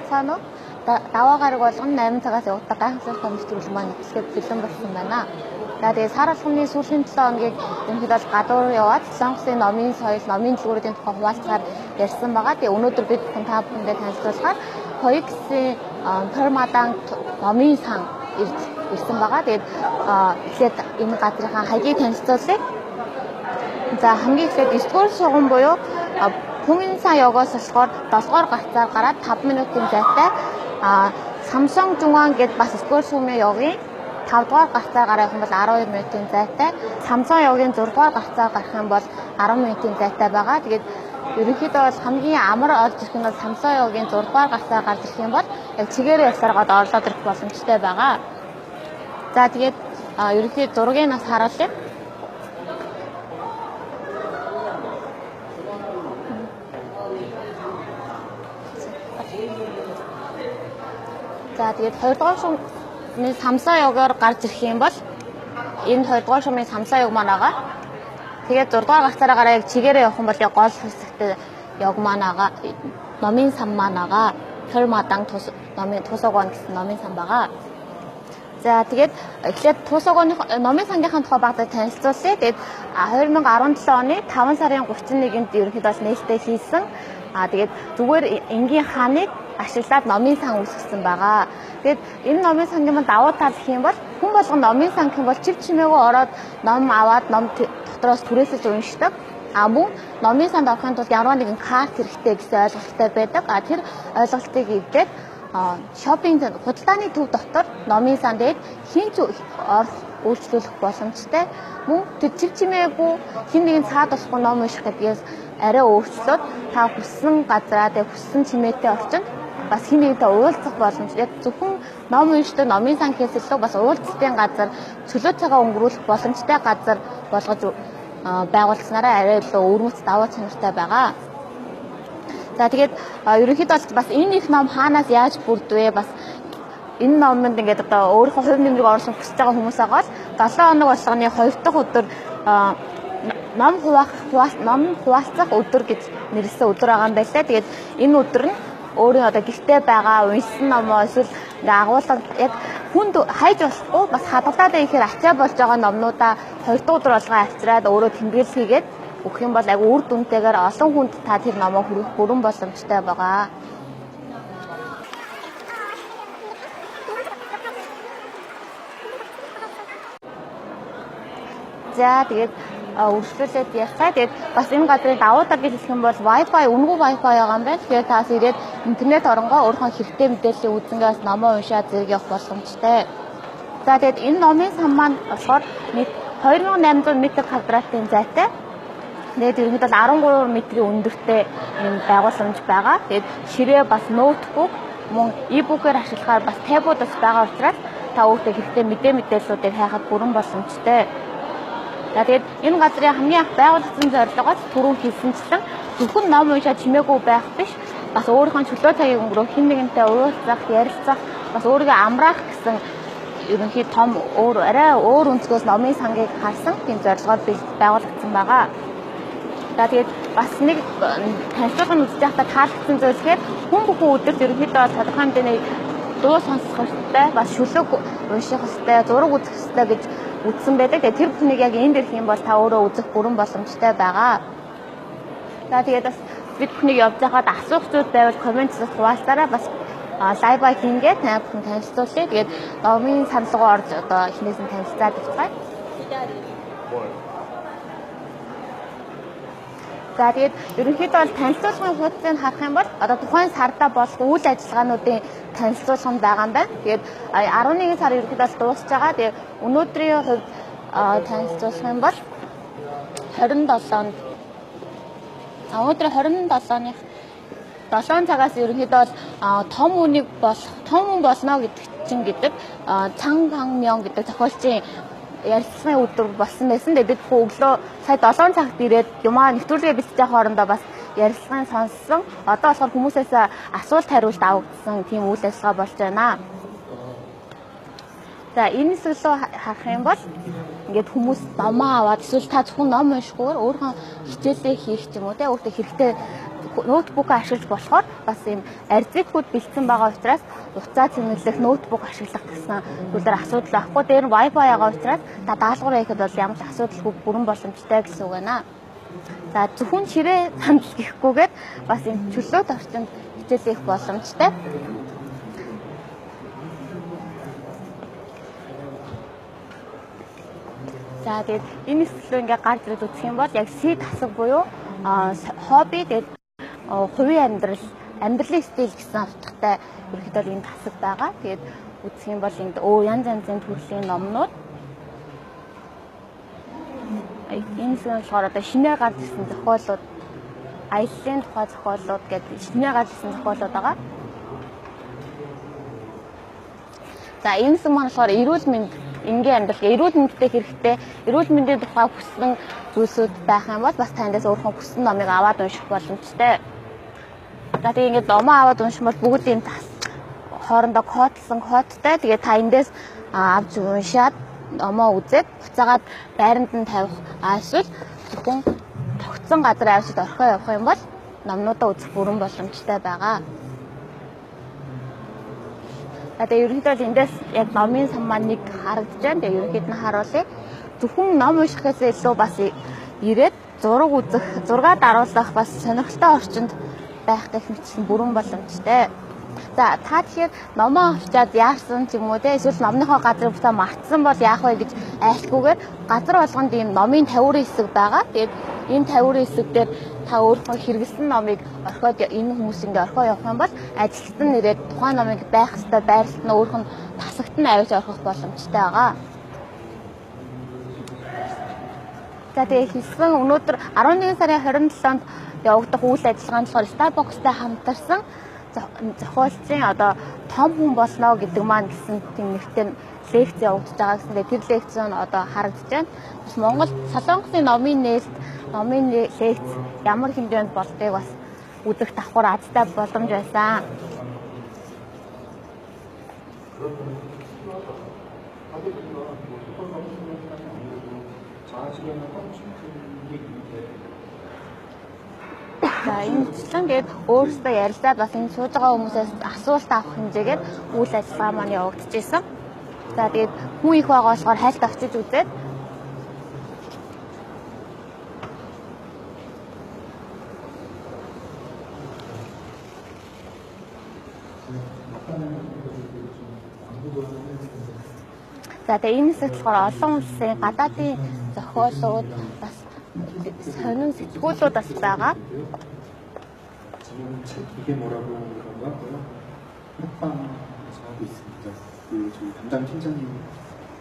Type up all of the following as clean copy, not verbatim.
цаана даваа гараг болгон 8 цагаас явдаг гайхамшигтай мэдрэл маань ихсгээд бэлэн болсон байна. За тэгээд сар алхамны сүүлийн 7 хоногийг ерөнхийдөө гадуур яваад Солонгосын номын соёл, номын дэлгүүрийн тухай хуваалцахаар ярьсан байгаа. Тэгээд өнөөдөр бид та бүхэндээ танилцуулахаар Coex-ийн 별마당도서관 номын сан ирсэн байгаа. Тэгээд эхлээд энэ газрынхаа хаягийг танилцуулъя. За хамгийн эхлээд 9-р шугам буюу Пүнгийн сан явгоос болохоор 7-р гарцаар гараад 5 минутын зайтай Самсон Жунган гэд бас 9-р шугамын явгын 5-р гарцаар гарах юм бол 12 минутын зайтай. Самсон явгын 6-р гарцаар гарах юм бол 10 минутын зайтай байгаа. Тэгээд ерөнхийдөө бол хамгийн амар орж ирэх нь бол Самсон явгын 6-р гарцаар гарч ирэх юм бол яг чигээрээ явсараад орлоод ирэх боломжтой байгаа. За тэгээд ерөнхийдөө зургийг нас харуулъя. За тэгээд 2-р шугамын Самсон явгаар гарч ирэх юм бол энэ 2-р шугамын Самсон яв маань байгаа. Тэгээд 6-р гарцаараа гараа яг чигээрээ явах юм бол яг гол хэсэгт яв маань байгаа. Номын сан маань байгаа. 별마당도서관 гэсэн номын сан байгаа. За тэгээд эхлээд номын сангийнхаа тухай багтаа танилцуулъя. Тэгээд 2017 оны 5 сарын 31-нд ерөнхийдөө нээлттэй хийсэн. Тэгээд зүгээр энгийн хааныг ашиглаад номын сан үүсгэсэн байгаа. Тэгээд энэ номын сангийн давуу тал гэх юм бол хүн болгон номын сан гэх юм бол чив чимээгүй ороод ном аваад ном дотроос түрээсэж уншдаг. Мөн номын санд орохын тулд ямар нэгэн карт хэрэгтэй гэсэн ойлголттой байдаг. Тэр ойлголтыг эвдээд шопинг худалдааны төв дотор номын сан дээр хин ч үйлчлүүлэх боломжтой. Мөн тэр чив чимээгүй хин нэгэн цаад болохгүй ном унших гэдгээс арай өөрчлөөд та хүссэн газраа дээр хүссэн чимээтэй орчинд бас хин нэгэнтэй уулзах боломж. Яг зөвхөн ном уншдаг номын сан гэхээс илүү бас уулзалтын газар, чөлөө цагаа өнгөрүүлэх боломжтой газар болгож байгуулснараа арай илүү өвөрмөц даваа чанартай байгаа. За тэгээд ерөнхийдөө бас энэ их ном хаанаас яаж бүрдвэ? Бас энэ номонд ингээд одоо өөрийнхөө хувь нэмрийг оруулах хүсэж байгаа хүмүүс байгаа бол 7 хоног болгоны 2 дахь өдөр ном хуваалцах өдөр гэж нэрлсэн өдөр байгаа юм байлаа. Тэгээд энэ өдөр нь өөрийн одоо гэртээ байгаа уншсан номоо эсвэл ингээ агуулгад яг хүнд хайж болохгүй бас хадгалаад ихээр ачаа болж байгаа номнуудаа 2 дахь өдөр болгоо авчираад өөрөө тэмдэглэл хийгээд өгөх юм бол яг үр дүнтэйгээр олон хүнд та тэр номоо хүргэх бүрэн боломжтой байгаа. За тэгээд үргэлжлүүлээд явцгаа. Тэгээд бас энэ газрын давуу тал гэж хэлэх юм бол Wi-Fi, үнэгүй Wi-Fi байгаа юм байна. Тэгэхээр таас ирээд интернет оронгоо өөрийнхөө хэрэгтэй мэдээллийн үзэнгээс номоо уншаад зэрэг явах боломжтой. За тэгээд энэ номын сан маань болохоор 2800 м² зайтай. Тэгээд ерөнхийдөө 13 метрийн өндөртэй юм байгууламж байгаа. Тэгээд ширээ бас ноутбук, мөн e-book-ээр ашиглахаар бас табууд бас байгаа учраас та өөртөө хэрэгтэй мэдээллүүдийг хайхад бүрэн боломжтой. За тэгээд энэ газрын хамгийн анх байгуулагдсан зорилгоос түрүүн хэлсэнчлэн зөвхөн ном уншаад чимээгүй байх биш, бас өөрийнхөө чөлөө цагийг өнгөрөөх, хэн нэгэнтэй уулзах, ярилцах, бас өөрийгөө амраах гэсэн ерөнхий том арай өөр өнцгөөс номын сангийг харсан тийм зорилгоор байгуулагдсан байгаа. За тэгээд бас нэг танилцуулгын үзэж байхдаа таалагдсан зүйл гэхээр хүн бүхэн өдөрт ерөнхийдөө тодорхой хэмжээний дуу сонсох хэрэгтэй, бас шүлэг унших хэрэгтэй, зураг үзэх хэрэгтэй гэж үзсэн байдаг. Тэгээд тэр бүхнийг яг энд ирэх юм бол та өөрөө үзэх бүрэн боломжтой байгаа. За тэгээд бас бид бүхнийг явж байхад асуух зүйл байвал комментсээр хуваалцаарай. Бас лайв хийгээд та бүхэн танилцуулъя. Тэгээд номын саналгуу орж одоо эхнээс нь танилцаад явцгаая. За тэгээд ерөнхийдөө бол танилцуулгын хуудсыг харах юм бол одоо тухайн сарда болох үйл ажиллагаануудын танилцуулганд байгаа юм байна. Тэгээд 11 сар ерөнхийдөө дуусж байгаа. Тэгээд өнөөдрийн хувьд танилцуулах юм бол 27-нд өнөөдөр 27-ны 7 цагаас ерөнхийдөө том хүн болно гэдэг чинь цанхан мён гэдэг зохиолчийн ярилцлагын өдөр болсон байсан. Тэгээд бид өглөө сая 7 цагт ирээд юмаа нэвтрүүлгээ бичиж явах хоорондоо бас ярилцлагын сонссон. Одоо болохоор хүмүүсээс асуулт хариулт авагдсан тийм үйл ажиллагаа болж байна. За энэ зүйлөө харах юм бол ингээд хүмүүс номоо аваад эсвэл та зөвхөн ном уншихгүйгээр өөрийнхөө хичээлээ хийх ч юм уу те өөртөө хэрэгтэй ноутбук ашиглаж болохоор бас ийм арзикууд бэлдсэн байгаа учраас уцаа цэмэглэх ноутбук ашиглах гэсэн зүйлээр асуудал байхгүй. Дээр нь Wi-Fi байгаа учраас та даалгавраа хийхэд бол ямар ч асуудалгүй бүрэн боломжтой гэсэн үг байна. За зөвхөн ширээ сандал гэхгүйгээд бас ийм чөлөөт орчинд хичээл хийх боломжтой. За тэгээд энэ хэсгээр ингээ гарч ирээд үзэх юм бол яг сид хасаг буюу хобби тэгээд хувийн амьдралын стил гэсэн утгатай ерөнхийдөө энэ хасаг байгаа. Тэгээд үзэх юм бол энд янз янзын төрлийн номнууд энэ хэсгээр болохоор одоо шинээр гарч ирсэн зохиолууд, аяллаа тухай зохиолууд гэдэг шинээр гарч ирсэн зохиолууд байгаа. За энэ хэсэг маань болохоор эрүүл мэнд ингийн амьдрал, эрүүл мэндтэй хэрэгтэй, эрүүл мэндийн тухай хүссэн зүйлсүүд байх юм бол бас таньдаас өөрхөн хүссэн номыг аваад унших боломжтой. За тэгээ ингээд номоо аваад уншмал бүгд ийм хоорондоо кодлсон кодтай. Тэгээ та эндээс авч уншаад номоо үзээд буцаагаад байранд нь тавих эсвэл зөвхөн тогтсон газар авчид орхио явах юм бол номнуудаа үзэх бүрэн боломжтой байгаа. Тэгээ ерөнхийдөө эндээс яг номын сан маань нэг харагдаж байна. Тэгээ ерөнхийд нь харуулъя. Зөвхөн ном уншихээс илүү бас ирээд зураг үзэх, зургаад аруулах бас сонирхолтой орчинд байх гэх мэтсэн бүрэн боломжтой. За та тэгэхээр номоо авчаад яарсан ч юм уу те эсвэл номныхоо газрыг буцаа мартсан бол яах вэ гэж айлтгүйгээр газар болгонд ийм номын тавиурын хэсэг байгаа. Тэгээд энэ тавиурын хэсэг дээр та өөрийнхөө хэрэглэсэн номыг орхиод энэ хүмүүс ингээ орхио явах юм бол ажилтан нь ирээд тухайн номыг байх ёстой байрлалд нь өөрөх нь тасагт нь авч орхих боломжтой байгаа. За тэгээ хэлсэн өнөөдөр 11 сарын 27-нд явагдах үйл ажиллагаанд болохоор Starbucks-тай хамтарсан зохиолчийн одоо том хүн болно гэдэг маань гэсэн тийм нэртэй лекц явагдаж байгаа гэсэн. Тэр лекц нь одоо харагдаж байна. Бас Монгол Солонгосын номын нээлт, номын лекц ямар хэмжээнд болдгийг бас үзэх давхар азтай боломж байсан. За энэ чинь тэгээд өөрөөсөө ярилцаад бас энэ сууж байгаа хүмүүсээс асуулт авах хэмжээгээр үйл ажиллагаа маань явагдаж байсан. За тэгээд хүн их байгаа болохоор хайлт очиж үзээд за тэгээд энэ хэсэгт болохоор олон улсын гадаадын зохиолууд бас сонин сэтгүүлүүд бас байгаа. 이게 뭐라고 그런 것 같고요. 합방에서 하고 있습니다. 저희 담당 팀장님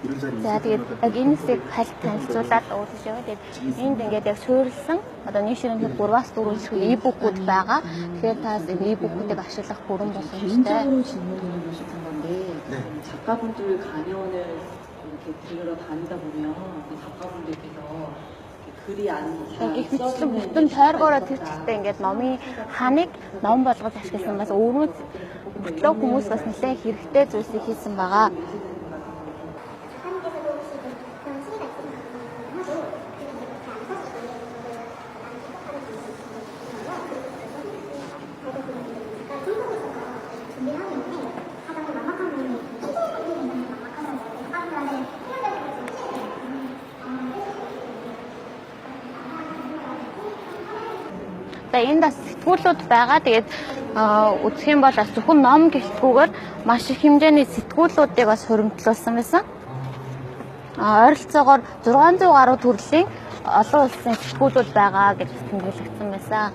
이런 자리. За тэгээд яг энэ хэсгийг хальт танилцуулаад өөрөөр тэгээд энд ингээд яг суурилсан одоо нийшрэмжлэг 3-аас 4 ширхэг e-book-ууд байгаа. Тэгэхээр та энэ e-book-уудыг ашиглах бүрэн боломжтой. 개인적으로 질문을 드리셨던 건데 작가분들 강연을 이렇게 들으러 다니다 보면 작가분들께서 их мэдсэн бүтэн тойргоороо тэр чигтээ ингээд номын ханыг ном болгож ашигласан бас өөрөө бүтлөө хүмүүс бас нэлээд хэрэгтэй зүйлсийг хийсэн байгаа. Энэ бас сэтгүүлүүд байгаа. Тэгээд үзэх юм бол бас зөвхөн ном гэлтгүүгээр маш их хэмжээний сэтгүүлүүдийг бас хуримтлуулсан байсан. Ойролцоогоор 600 гаруй төрлийн олон улсын сэтгүүлүүд байгаа гэж тэмдэглэгдсэн байсан.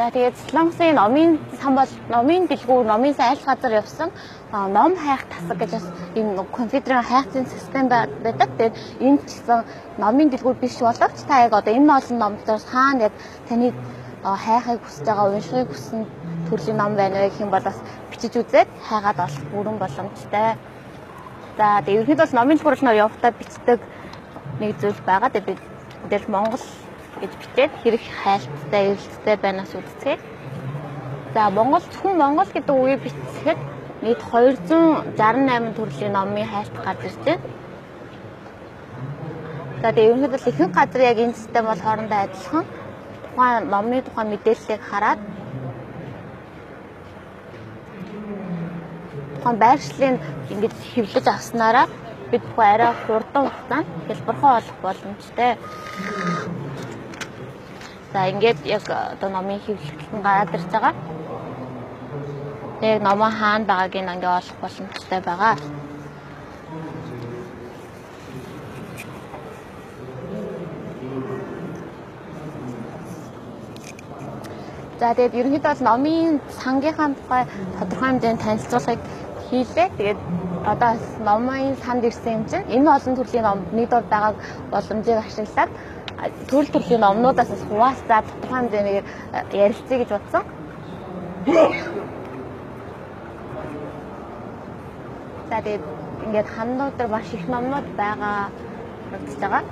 За тэгээд Солонгосын номын сан бол номын дэлгүүр, номын сан аль газар явсан ном хайх тасаг гэж бас энэ компьютерийн хайхын систем байдаг. Тэгээд энд ч гэсэн номын дэлгүүр биш боловч та яг одоо энэ олон номдоос хаана яг таны хайхыг хүсэж байгаа, уншихыг хүссэн төрлийн ном байна вэ гэх юм бол бас бичиж үзээд хайгаад олох бүрэн боломжтой. За тэгээд ерөнхийдөө бол номын дэлгүүр нь явахдаа бичдэг нэг зүйл байгаа. Тэгээд бид Монгол гэж бичээд хэрэг хайлттай, эрэлттэй байнаас үздэг. За хүн Монгол гэдэг үгийг бичсэхэд нийт 268 төрлийн номын хайлт гарч ирж байна. За тэгээ ерөнхийдөө ихэнх газар яг энэ систем бол хоорондоо адилхан. Тухайн номны тухайн мэдээллийг хараад тухайн байршлыг ингэж хэвлэж авснараа бид бүхэн арай хурдан хугацаанд хэлбэрхий олох боломжтой. За ингээд яг одоо номын хэвлэлтэн гадарч байгаа. Яг номоо хаана байгааг ингээд олох боломжтой байгаа. За тэгээд ерөнхийдөө бол номын сангийнхаа тухай тодорхой хэмжээнд танилцуулгыг хийлээ. Тэгээд одоо номын санд ирсэн юм чинь энэ олон төрлийн ном нэгдүгээр байгааг боломжийг ашиглаад төрөл төрлийн номнуудаас хуваалцаад тодорхой хэмжээгээр ярилцъя гэж бодсон. За тэгээд ингээд хандууд дээр маш их номнууд байгаа гэж байгаа.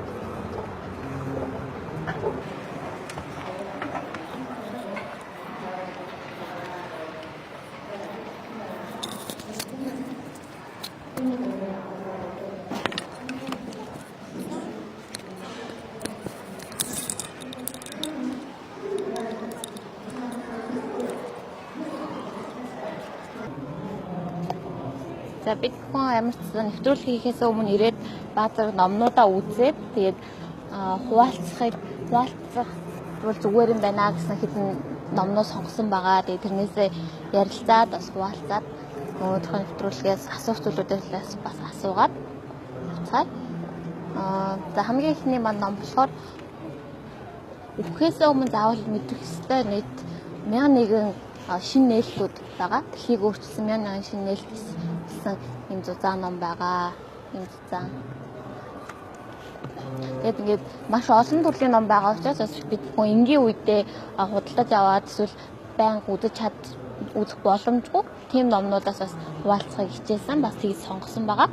За бид хүн ямар ч нэвтрүүлэг хийхээс өмнө ирээд баазар номнуудаа үзээд тэгээд хуваалцах бол зүгээр юм байна гэсэн хэдэн номноо сонгосон байгаа. Тэгээд тэрнээсээ ярилцаад бас хуваалцаад өөрийнхөө нэвтрүүлгээс асууцлуудаас бас асуугаад буцаад за хамгийн ихний маань ном болохоор өвхөөсөө өмнө заавал мэдэх ёстой нийт 1001 шинэ нээлтүүд байгаа. Дэлхийг өөрчилсөн 1001 шинэ нээлт гэсэн юм зузаан ном байгаа. Юм зузаан. Тэгээд ингээд маш олон төрлийн ном байгаа учраас бид хүн энгийн үедээ худалдаж аваад эсвэл байнга үзэх боломжгүй тийм номнуудаас бас хуваалцахыг хичээсэн. Бас тийг сонгосон байгаа.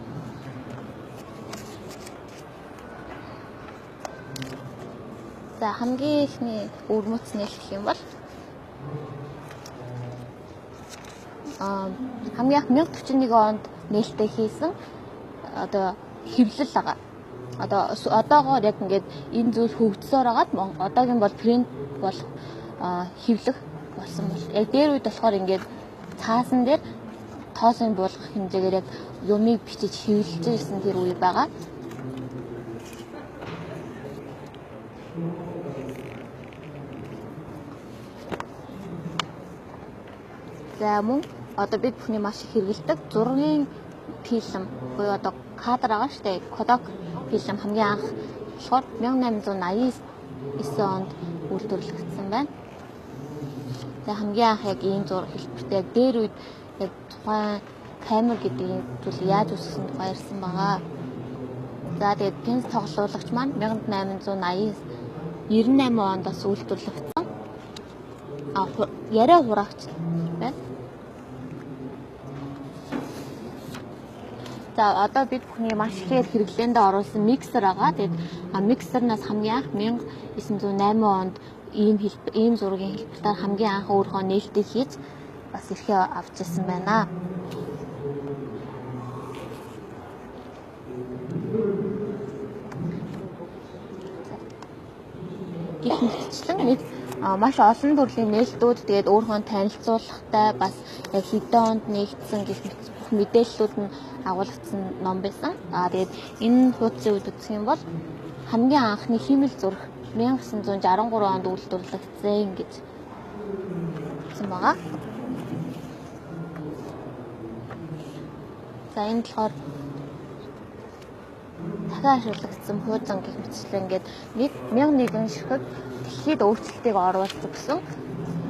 За хамгийн ихний өвөрмөц нээлт гэх юм бол хамгийн анх 1041 онд нээлттэй хийсэн одоо хэвлэл байгаа. Одоогоор яг ингээд энэ зүйл хөгжсөөр хагаад одоогийн бол тренд бол хэвлэх болсон бол яг дээр үед болохоор ингээд цаасан дээр тоосон буулгах хэмжээгээр яг юмыг бичиж хэвлэж ирсэн тэр үе байгаа. За мөн одоо бид бүхний маш их хэрэгэлдэг зургийн фильм буюу одоо кадр байгаа шүү дээ. Кодек фильм хамгийн анх болохоор 1889 онд үйлдвэрлэгдсэн байна. Тэгээ хамгийн анх яг ийм зураг хэлбэртэй яг дээр үед яг тухайн камер гэдэг зүйл яаж үүсгэсэн тухай ярьсан байгаа. За тэгээд пенс тоглоулагч маань 1898 онд бас үйлдвэрлэгдсэн. Яриа хураагч байна. За одоо бид бүхний маш ихээр хэрэглээндээ оруулсан миксер байгаа. Тэгээд миксернаас хамгийн анх 1908 онд ийм зургийн хэлбэрээр хамгийн анх өөрийнхөө нээлтийг хийж бас эрхээ авч ирсэн байна. Гэх мэтчлэн нэг маш олон төрлийн нээлтүүд тэгээд өөрийнхөө танилцуулгатай бас яг хэдэн онд нэгдсэн гэх мэдээллүүд нь агуулгдсан ном байсан. Тэгээд энэ хуудсын үед үзэх юм бол хамгийн анхны химэл зураг 1963 онд үйлдвэрлэгдсэн гэж хэлсэн байгаа. За энэ болохоор дахин ашиглагдсан хуучин гэх мэтчлэн ингээд 1001 ширхэг дэлхийд өөрчлөлтийг оруулах гэсэн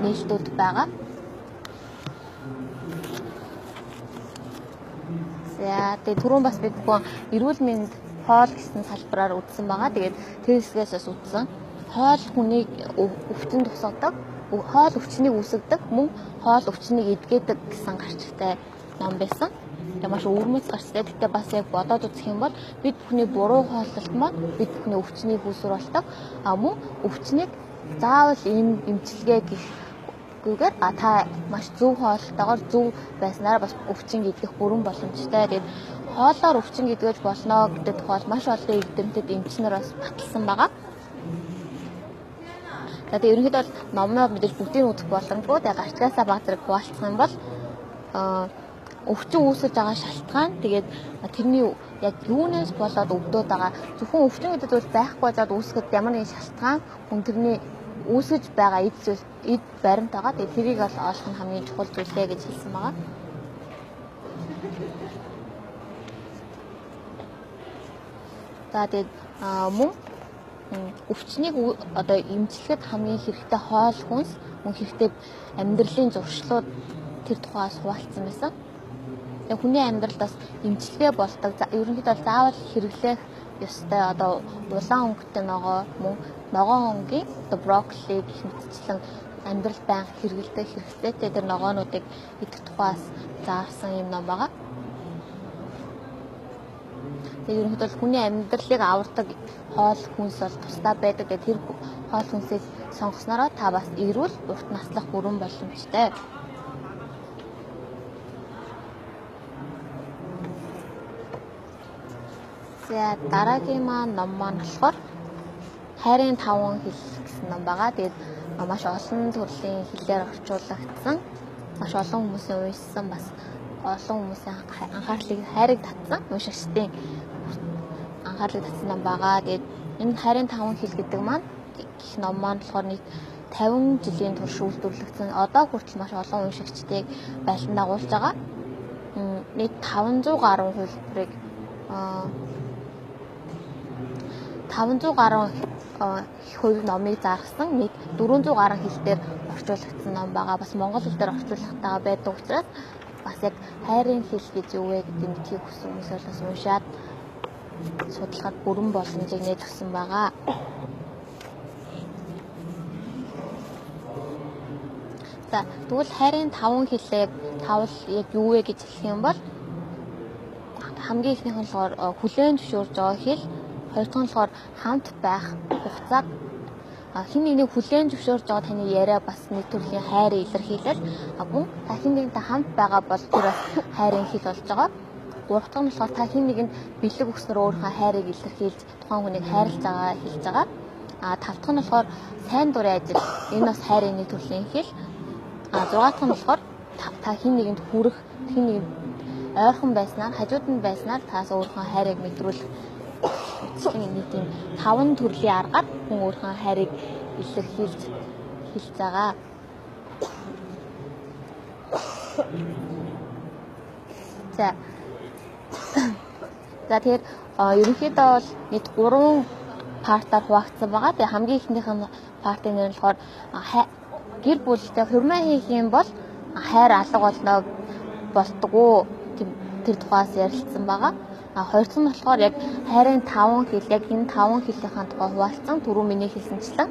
нээлтүүд байгаа. За тэгээ түрүүн бас бид бүхэн эрүүл мэнд хоол гэсэн салбараар үзсэн байгаа. Тэгээд тэр хэсгээс бас үзсэн. Хоол хүнийг өвчин тусгадаг, хоол өвчнийг үүсгэдэг, мөн хоол өвчнийг эдгэдэг гэсэн гарчигтай ном байсан. маш өвөрмөц гарчтай. Тэгтээ бас яг бодоод үзэх юм бол бид бүхний буруу хооллолт маань бид бүхний өвчний хүүсвэр болдог. Мөн өвчнийг заавал ийм эмчилгээ гүйгээр та маш зөв хоолтойгоор зөв байснараа бас өвчин идэх бүрэн боломжтой. Тэгээд хоолоор өвчин идгэж болно гэдэг тухай маш олон эрдэмтэд эмчнэр бас баталсан байгаа. Тэгээд ерөнхийдөө бол номноо мэдээж бүгдийг үзэх боломжгүй. Тэгээд гарчгаасаа баг зэрэг хуваалцах юм бол өвчин үүсэж байгаа шалтгаан тэгээд тэрний яг юунаас болоод өвдөд байгаа зөвхөн өвчин гэдэг зүйл байхгүй зад үүсгэхэд ямар нэгэн шалтгаан хүн тэрний үүсэж байгаа эд баримт байгаа. Тэгээд тэрийг бол олох нь хамгийн чухал зүйлээ гэж хэлсэн байгаа. За тэгээд мөн өвчнийг одоо эмчлэхэд хамгийн хэрэгтэй хоол хүнс, мөн хэрэгтэй амьдралын зуршлууд тэр тухайс хуваалцсан байсан. Тэгээ хүний амьдралд бас эмчилгээ болдог. Ерөнхийдөө заавал хэрэглэх ёстой одоо улаан өнгөтэй ногоо, мөн ногоон өнгийн одоо брокколи гэх мэтчлэн амьдрал байнга хэрэглэдэг хэрэгтэй тэр ногоонуудыг идэх тухайс заасан юм ном байгаа. Тэгээ ерөнхийдөө хүний амьдралыг авардаг хоол хүнс бол тусдаа байдаг. Тэгээ тэр хоол хүнсийг сонгоснороо та бас эрүүл урт наслах бүрэн боломжтой. За дараагийн ном маань болохоор хайрын 5 хэл гэсэн ном байгаа. Тэгээд маш олон төрлийн хэлээр орчуулагдсан. Маш олон хүмүүсийн уншсан бас олон хүмүүсийн анхаарлыг хайрыг татсан уншигчдын анхаарлыг татсан ном байгаа. Тэгээд энэ хайрын 5 хэл гэдэг маань гэх ном маань болохоор нийт 50 жилийн турш үйлдвэрлэгдсэн. Одоо хүртэл маш олон уншигчдыг байлдан дагуулж байгаа. Нийт 500 гаруй хувилбарыг 500 гаруй хувь номыг заргасан. Нийт 400 гаруй хэлээр орчуулагдсан ном байгаа. Бас монгол хэлээр орчуулагдтайгаа байдаг учраас бас яг хайрын хэл гэж юу вэ гэдэг мэдхийг хүсэн хүмүүс бас уншаад судлахад бүрэн боломжийг нээж өгсөн байгаа. За тэгвэл хайрын 5 хэлээ тавал яг юу вэ гэж хэлэх юм бол хамгийн ихнийх нь болохоор хүлээн зөвшөөрж байгаа хэл, хоёр дахь нь болохоор хамт байх хугацааг хин нэгнийг хүлээн зөвшөөрж байгаа таны яриа бас нэг төрлийн хайрын илэрхийлэл. Мөн та хин нэгнтэй хамт байгаа бол тэр бас хайрын хэл болж байгаа. Гурав дахь нь болохоор та хин нэгэнд бэлэг өгснөр өөрийнхөө хайрыг илэрхийлж тухайн хүнийг хайрлаж байгаа хэлж байгаа. Тав дахь нь болохоор сайн дурын ажил. Энэ бас хайрын нэг төрлийн хэл. 6 дахь нь болохоор та хин нэгэнд хүрэх, хин нэгэнд ойрхон байснаар, хажууд нь байснаар таас өөрийнхөө хайрыг мэдрүүлэх нэг тийм 5 төрлийн аргаар хүн өөрийнхөө хайрыг илэрхийлж хэлж байгаа. За тэгэхээр ерөнхийдөө бол нийт 3 партаар хуваагдсан байгаа. Тэгээ хамгийн ихнийх нь партийн нэр нь болохоор гэр бүлтэй хурмаа хийх юм бол хайр алга болно болдгоо тэр тухаас ярилцсан байгаа. Хоёр дахь нь болохоор яг хайрын 5 хэл, яг энэ 5 хэлийнхаа тухай хуваалцсан. Түрүү миний хэлсэнчлэн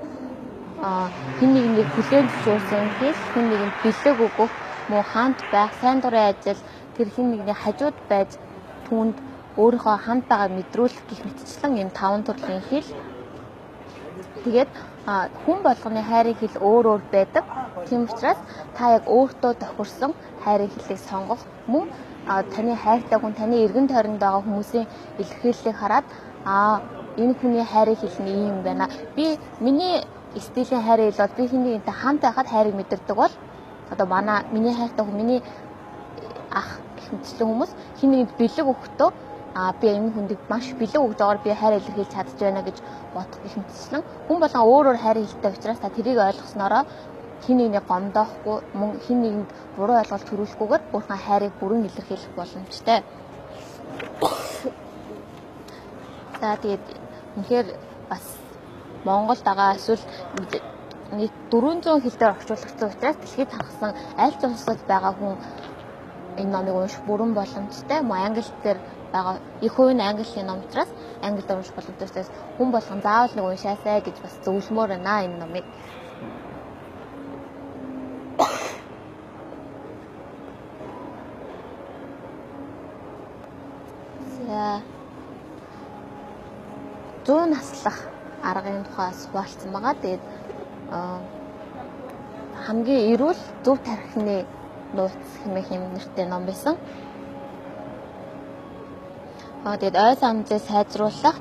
хин нэгэнийг хүлээн зөвшөөрсөн хэл, хин нэгэнд бэлэг өгөх, мөн хамт байх, сайн дурын ажил, тэр хин нэгний хажууд байж түүнд өөрийнхөө хамт байгааг мэдрүүлэх гэх мэтчлэн энэ 5 төрлийн хэл. Тэгээд хүн болгоны хайрын хэл өөр өөр байдаг. Тийм учраас та яг өөртөө тохирсон хайрын хэлийг сонгох, мөн таны хайртай хүн, таны эргэн тойронд байгаа хүмүүсийн илэрхийллийг хараад энэ хүний хайрын хэл нь ийм байна. Би миний стилийн хайрын хэл бол би хин нэгнтэй хамт байхад хайрыг мэдэрдэг бол одоо миний хайртай хүн, миний ах гэх мэтчлэн хүмүүс хин нэгэнд бэлэг өгөхдөө би энэ хүндийг маш бэлэг өгж байгаагаар би хайр илэрхийлж чадж байна гэж бодох гэх мэтчлэн хүн болгон өөр өөр хайрын хэлтэй учраас та тэрийг ойлгосноороо хин нэгнийг гомдоохгүй, мөн хин нэгэнд буруу ойлголт төрүүлэхгүйгээр өөрийнхөө хайрыг бүрэн илэрхийлэх боломжтой. За тэгээд үнэхээр бас Монголд байгаа эсвэл нийт 400 хэлээр орчуулагдсан учраас дэлхийд тархсан аль ч улсад байгаа хүн энэ номыг унших бүрэн боломжтой. Мөн англи дээр байгаа их хувийн английн ном учраас англид унших боломжтой. Хүн болгон заавал нэг уншаасай гэж бас зөвлөмөр байна энэ номыг. наслах аргын тухай хуваалцсан байгаа. Тэгээд хамгийн эрүүл зөв тархины нууц хэмээх юм нэртэй ном байсан. Тэгээд ой санамжаа сайжруулах,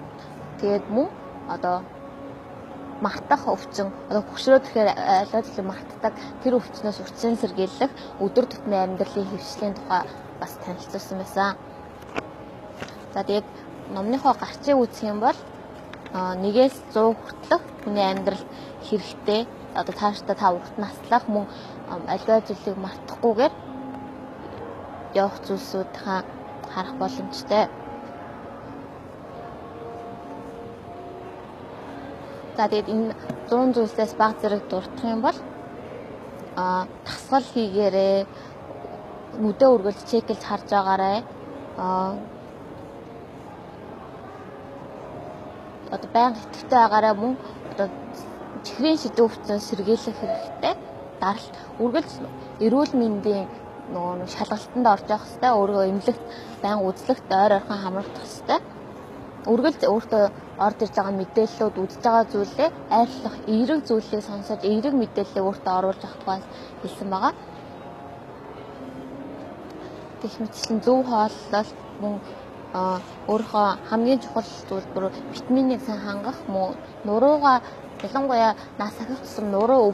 тэгээд мөн одоо мартах өвчин, одоо хөшрөөд ихээр айлгаж мартдаг тэр өвчнөөс урьдчилан сэргийлэх, өдөр тутмын амьдралын хэвшлийн тухай бас танилцуулсан байсан. За тэгээд номныхоо гарчийг үзэх юм бол 1-ээс 100 хүртэлх хүний амьдрал хэрэгтэй, одоо цаашдаа та урт наслах мөн альва зүйлийг мартахгүйгээр явах зүйлсүүд харах боломжтой. За тэгээд энэ 100 зүйлсээс баг зэрэг дурдах юм бол тасгал хийгээрэй, өдөө үргэлж чекэлж харж байгаарай. Одоо байнга итгэвтэй байгаарай, мөн одоо чихрийн шидэв өвчнөө сэргийлэх хэрэгтэй. Даралт үргэлж эрүүл мэндийн нөгөө шалгалтанд орж явах хэрэгтэй. Өөрөө эмнэлэгт байнга үзлэгт ойр орхон хамрагдах хэрэгтэй. Үргэлж өөртөө орж ирж байгаа мэдээллүүд, үзэж байгаа зүйлээ айрлах, эерэг зүйлийг сонсож, эерэг мэдээллийг өөртөө оруулж авах тухай хэлсэн байгаа. Гэх мэтчлэн зөв хооллолт, мөн өөрийнхөө хамгийн чухал зүйл витаминыг сайн хангах, мөн нуруугаа ялангуяа нас ахих тусам нуруу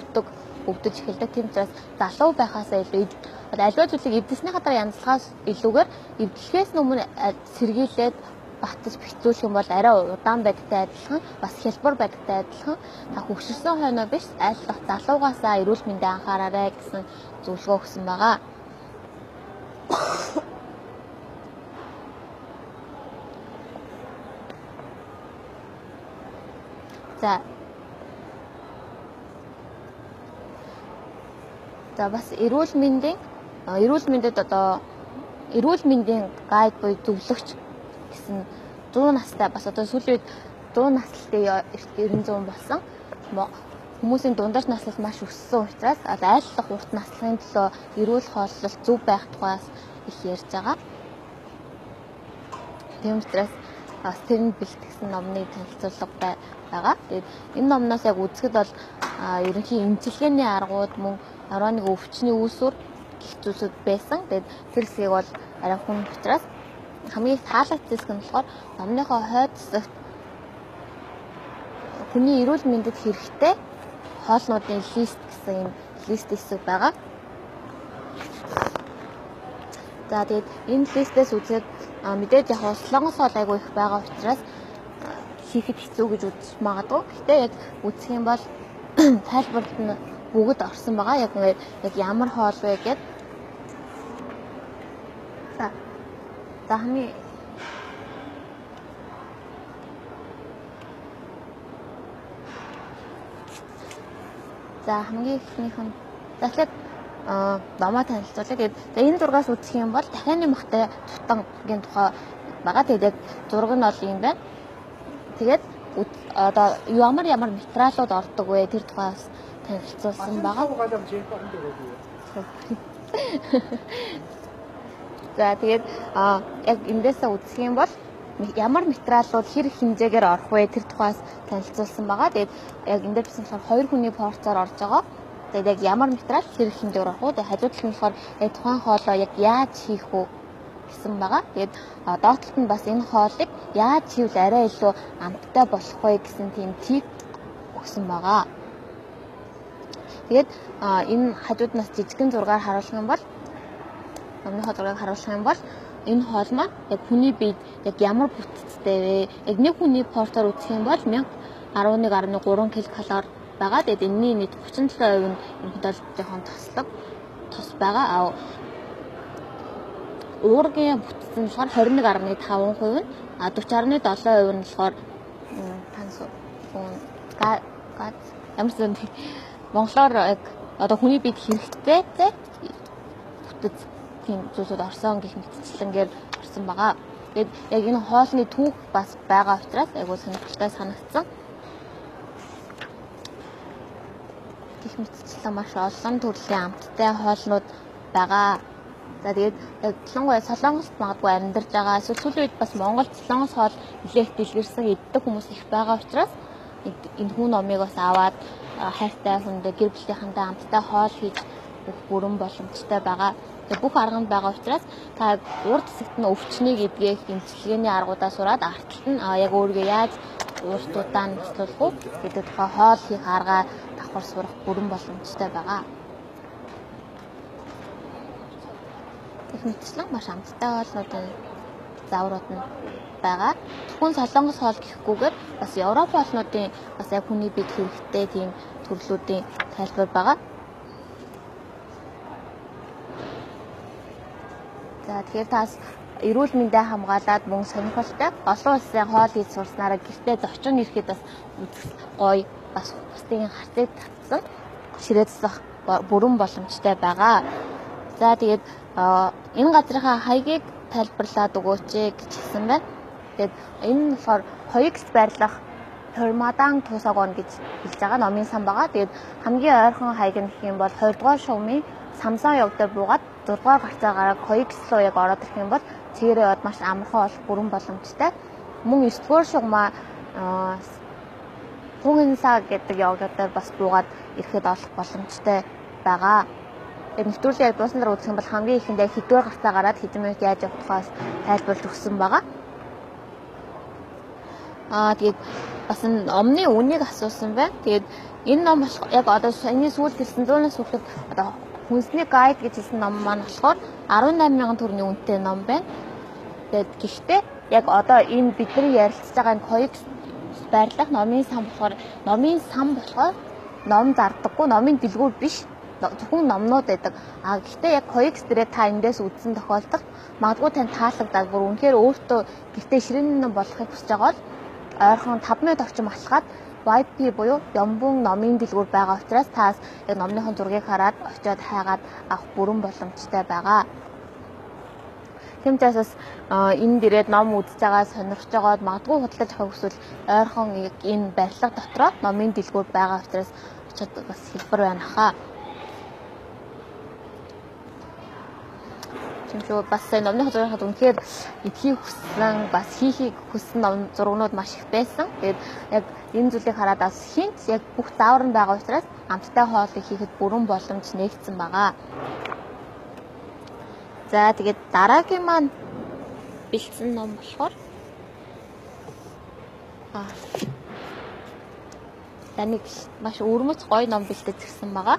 өвдөж эхэлдэг. Тийм учраас залуу байхаасаа илүү аливаа зүйлийг эвдэснийхаа дараа янзлахаас илүүгээр эвдлэхээс өмнө сэргийлээд батж бэхжүүлэх юм бол арай удаан байдагтай адилхан, бас хялбар байдагтай адилхан. Та хөгшөрсөн хойноо биш, айлах залуугаасаа эрүүл мэндэд анхаараарай гэсэн зөвлөгөө өгсөн байгаа. За бас эрүүл мэндэд одоо эрүүл мэндийн гайд буюу зөвлөгч гэсэн 100 настай бас одоо сүүлийн үед 100 наслтын 900 болсон. Хүмүүсийн дундаж наслал маш өссөн учраас айллах урт наслахын төлөө эрүүл хооллолт зөв байх тухаас их ярьж байгаа. Тийм учраас бас тэрэнд бэлтгэсэн номны танилцуулга байгаа. Тэгээд энэ номноос яг үзэхэд бол ерөнхий эмчилгээний аргууд мөн 11 өвчний үүсвэр гэх зүйлсүүд байсан. Тэгээд тэр хэсгийг бол арай хүн учраас хамгийн их таалагдсан хэсэг нь болохоор номныхоо хойд хэсэгт хүний эрүүл мэндэд хэрэгтэй хоолнуудын лист гэсэн юм лист хэсэг байгаа. За тэгээд энэ листээс үзээд мэдээж яг солонгос хоол айгүй их байгаа учраас хийхэд хэцүү гэж үзэж магадгүй. Гэхдээ яг үзэх юм бол тайлбарт нь бүгд орсон байгаа. Яг ямар хоол вэ гэд. За хамгийн ихнийх нь дахиад номоо танилцуулъя. Тэгээд энэ зургаас үзэх юм бол дахианы махтай тутангийн тухай байгаа. Тэгээд яг зураг нь бол юм байна. Тэгээд одоо ямар материалууд ордог вэ? Тэр тухайс танилцуулсан байгаа. За тэгээд яг эндээсээ үзэх юм бол ямар материалууд хэр хэмжээгээр орох вэ? Тэр тухайс танилцуулсан байгаа. Тэгээд яг эндээ бисэн болохоор 2 хүний порцоор орж байгаа. Тэгээд яг ямар материал хэр хэмжээгээр орох вэ? Тэгээд хажуу талд нь болохоор яг тухайн хоолоо яг яаж хийх вэ гэсэн байгаа. Тэгээд доотлолт нь бас энэ хоолыг яаж хийвэл арай илүү амттай болох вэ гэсэн тийм тип өгсөн байгаа. Тэгээд энэ хажууд нас жижигхэн зургаар харуулах юм бол номныхоо зургийг харуулах юм бол энэ хоол маань яг хүний биед яг ямар бүтцтэй вэ? Яг нэг хүний портоор үзэх юм бол 11.3 ккал байгаа. Тэгээд энэний нийт 37% нь ерөнхийдөө жоохон тос байгаа. Уургийн бүтц нь болохоор 21.5%, 40.7% нь болохоор ямарсан монголоор яг одоо хүний биед хэрэгтэй бүтц тийм зүйлсүүд орсон гэх мэтчлэнгээр орсон байгаа. Тэгээд яг энэ хоолны түүх бас байгаа учраас айгуу сонирхолтой санагдсан. Гэх мэтчлэн маш олон төрлийн амттай хоолнууд байгаа. За тэгээд яг ялангуяа солонгост магадгүй амьдарч байгаа. Эсвэл сүүлийн үед бас Монголд солонгос хоол нэлээд дэлгэрсэн иддэг хүмүүс их байгаа учраас энэ хүн номыг бас аваад хайртай хүндээ гэр бүлийнхэнтэй хамтдаа хоол хийж өгөх бүрэн боломжтой байгаа. Тэгээ бүх арганд байгаа учраас та урд хэсэгт нь өвчнийг эдгэх эмчилгээний аргуудаа сураад артталт нь яг өөрийгөө яаж ууртуудаа нөхцлөх үү гэдэг тухай хоол хийх аргаа давхар сурах бүрэн боломжтой байгаа. Их мэтчлэн маш амттай хоолнуудын заврууд нь байгаа. Зөвхөн солонгос хоол гэхгүйгээр бас Европ хоолнуудын бас яг хүний бид хэрэгтэй тийм төрлүүдийн тайлбар байгаа. За тэгэхээр тас эрүүл мэндээ хамгаалаад мөн сонирхолтой олон улсын хоол хийж сурснараа гэртээ зочин ирэхэд бас үзэх гоё бас бусдын харцыг татсан ширээцлэх бүрэн боломжтой байгаа. За тэгээд энэ газрынхаа хаягийг тайлбарлаад өгөөч гэж хэлсэн байна. Тэгээд энэ болохоор Coex байрлах 별마당도서관 гэж хэлж байгаа номын сан байгаа. Тэгээд хамгийн ойрхон хаяг нь гэх юм бол 20 дугаар шугамын самсан явд дээр буугаад 6 дугаар гарцаагаар Coex руу яг ороод ирэх юм бол цэгээрээ яваад маш амархан олох бүрэн боломжтой. Мөн 9 дугаар шугамаа Хүнсаа гэдэг явдаар дээр бас буугаад ирэхэд олох боломжтой байгаа. Нэвтрүүлэг яг дуусна дараа үзэх юм бол хамгийн ихэндээ хэдвэр гарцаа гараад хэдэн минут яаж явах тухаас тайлбарлаж өгсөн байгаа. Тэгээд бас номны үнийг асуусан байна. Тэгээд энэ ном яг одоо энэ сүүлд хэлсэн 100-аас хүртэл одоо хүнсний гайд гэж хэлсэн ном маань болохоор 18,000 төгрөгийн үнэтэй ном байна. Тэгээд гэхдээ яг одоо энэ бидний ярилцж байгаа энэ Coex байрлах номын сан болохоор ном зардаггүй, номын дэлгүүр биш. Зөвхөн номнууд байдаг. Гэхдээ яг Coex дээрээ та эндээс үзсэн тохиолдолд магадгүй тань таалагдаад бүр үнэхээр өөртөө гэртээ ширээн болохыг хүсэж байгаа бол ойрхон 5 минут орчим алхаад YP буюу Ямбун номын дэлгүүр байгаа учраас таас яг номныхон зургийг хараад очиод хайгаад авах бүрэн боломжтой байгаа. Тэмцээс бас энэ дээрээ ном үзэж байгаа сонирхож байгаад магадгүй худалдаж авах хүсвэл ойрхон энэ барилга дотроо номын дэлгүүр байгаа учраас очиод бас хэлбэр байна хаа. Чимшүү бас номны хажуугаар үнэхээр эдхийг хүссэн бас хийхийг хүссэн ном зургнууд маш их байсан. Тэгээд яг энэ зүйлийг хараад бас хинт яг бүх заавар нь байгаа учраас амттай хоолыг хийхэд бүрэн боломж нээгдсэн байгаа. За тэгээд дараагийн маань бэлдсэн ном болохоор нэг маш өрмөц гоё ном бэлдэж ирсэн байгаа.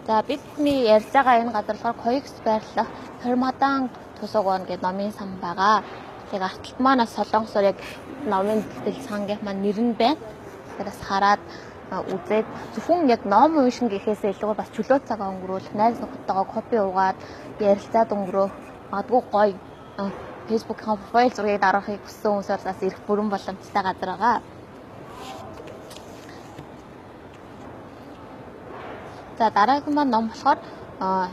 За бидний ярьж байгаа энэ газар болохоор Coex байрлах 별마당도서관 гэдэг номын сан байгаа. Тэгээд арталт маань солонгосоор яг номын гэтэл сангийн маань нэр нь байна. Тэрээс хараад үзээд зөвхөн яг ном уншин гэхээсээ илүү бас чөлөө цагаа өнгөрүүлэх, найз нөхдөдтэйгээ копи угаад ярилцаад өнгөрөөх, магадгүй гоё Facebook-ийн профайл зургийг дарахыг хүссэн хүмүүсээс бас ирэх бүрэн боломжтой газар байгаа. За дараагийн маань ном болохоор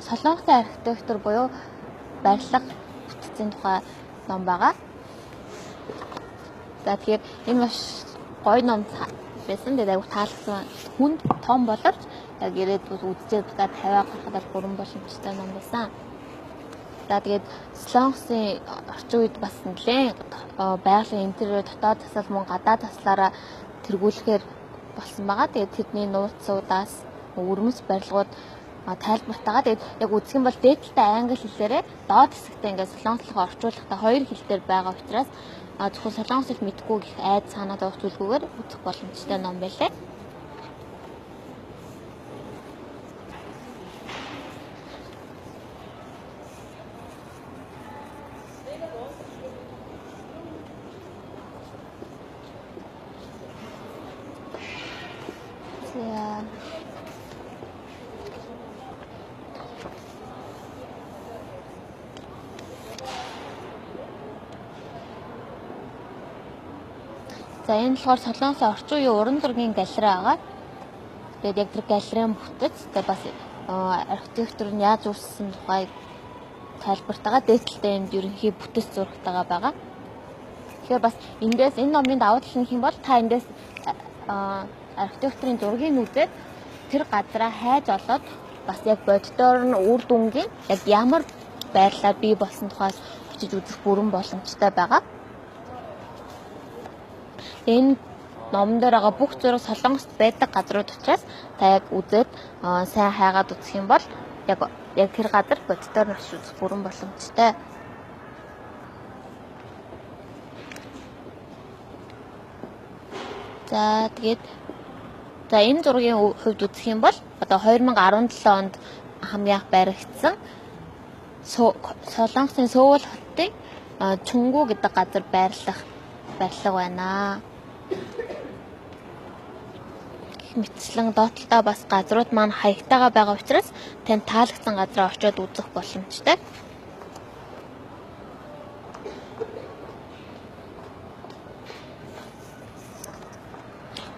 солонгосын архитектур буюу барилга бүтцийн тухай ном байгаа. За тэгэхээр энэ маш гоё ном байсан. Тэгээд аягүй таалагдсан. Хүнд том боловч яг ирээд үзчихэд та тавиа гарахад бүрэн боломжтой ном байсан. За тэгээд солонгосын орчин үед бас нэлээд байгалийн интерьер дотоод тасал мөн гадаад таслаараа тэргүүлэхээр болсон байгаа. Тэгээд тэдний нууцудаас өрмөц барилгууд тайлбартагаа. Тэгээд яг үзэх юм бол дээдэлтэй англи хэлээрээ доод хэсэгтээ ингээд солонгослогоо орчуулахдаа хоёр хэл дээр байгаа учраас зөвхөн солонгос хэл мэдгүй гэх айд санаад авах зүйлгүйгээр үзэх боломжтой ном байлээ. За энэ болохоор солонгосын орчин үеийн уран зургийн галерей байгаа. Тэгээд яг тэр галерейн бүтэц тэгээд бас архитектур нь яаж үүссэн тухайг тайлбартагаа дээдэлтэй энд ерөнхий бүтэц зурагтайгаа байгаа. Тэгэхээр бас эндээс энэ номын давуу тал нь хэм бол та эндээс архитектурын зургийг үзээд тэр газараа хайж олоод бас яг боддоор нь үр дүнгийн яг ямар байдлаар бий болсон тухаас очиж үзэх бүрэн боломжтой байгаа. Энэ номон дээр байгаа бүх зураг Солонгост байдаг газрууд учраас та яг үзээд сайн хайгаад үзэх юм бол яг тэр газар бодитоор нь очиж үзэх бүрэн боломжтой. За тэгээд энэ зургийн хувьд үзэх юм бол одоо 2017 онд хамгийн анх баригдсан Солонгосын Сөүл хотын Чунгу гэдэг газар байрлах байна. Мэтчлэн доотлолтой бас газрууд маань хаягтайгаа байгаа учраас танд таалагдсан газраа очиод үзэх боломжтой.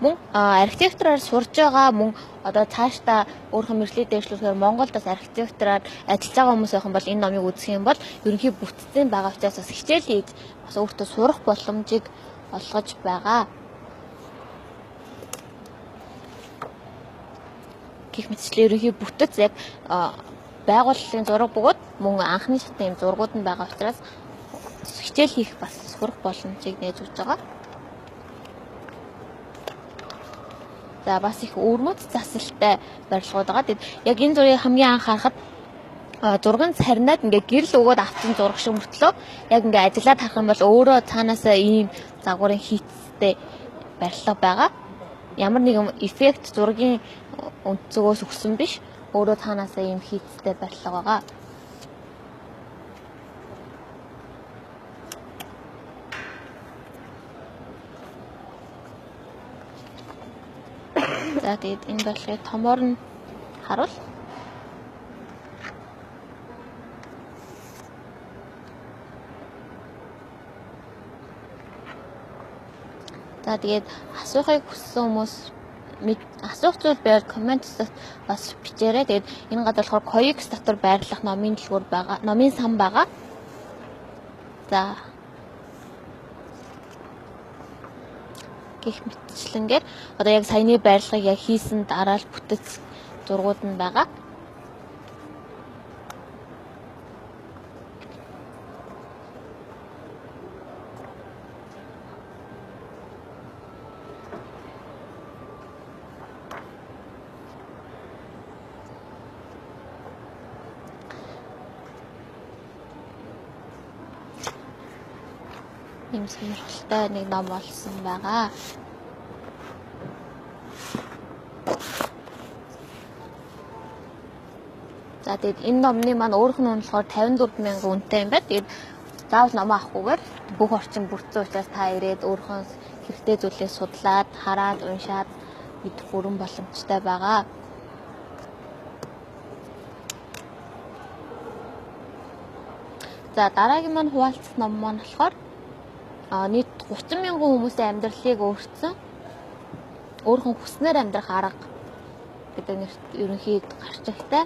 Мөн архитектураар сурж байгаа мөн одоо цаашдаа өөрийнхөө мэргэжлийг дэвшлүүлэхээр Монголд бас архитектураар ажиллаж байгаа хүмүүс байх юм бол энэ номыг үзэх юм бол ерөнхий бүтцийн байгаа учраас бас хичээл хийж бас өөртөө сурах боломжийг олгож байгаа. Гэх мэтчлэн ерөнхий бүтэц яг байгууллагын зураг бөгөөд мөн анхны шатны юм зургууд нь байгаа учраас хичээл хийх бас сурах боломжийг нээж өгч байгаа. За бас их өрмөц засалтай барилгууд байгаа. Тэгэд яг энэ зургийг хамгийн анх харахад зургийн царинаад ингээ гэрэл өгөөд авсан зураг шиг мөртлөө яг ингээ ажиллаад харах юм бол өөрөө цаанаасаа ийм загварын хийцтэй барилга байгаа. Ямар нэгэн эффект зургийн өнцгөөс өгсөн биш. Өөрөө цаанаасаа ийм хийцтэй барилга байгаа. За тэгээд энэ барилгыг томоор нь харуул. За тэгээд асуухыг хүссэн хүмүүс асуух зүйл байвал комментс бас бичээрэй. Тэгээд энэ гадар болохоор Coex дотор байрлах номын дэлгүүр байгаа, номын сан байгаа. За гэх мэтчлэнгээр одоо яг саяны байрлалыг яг хийсэн дараа л бүтэц зургууд нь байгаа. Ийм сонирхолтой нэг ном болсон байгаа. За тэгээд энэ номны маань өөрөх нь болохоор 54,000 үнэтэй юм байна. Тэгээд заавал номоо авахгүйгээр бүх орчин бүрдсэн учраас та ирээд өөрийнхөө хэрэгтэй зүйлээ судлаад, хараад, уншаад мэдэх бүрэн боломжтой байгаа. За дараагийн маань хуваалцах ном маань болохоор нийт 30,000 хүмүүсийн амьдралыг өөрчилсөн өөрхөн хүснээр амьдрах арга гэдэг нэрт ерөнхийд гарч ихтэй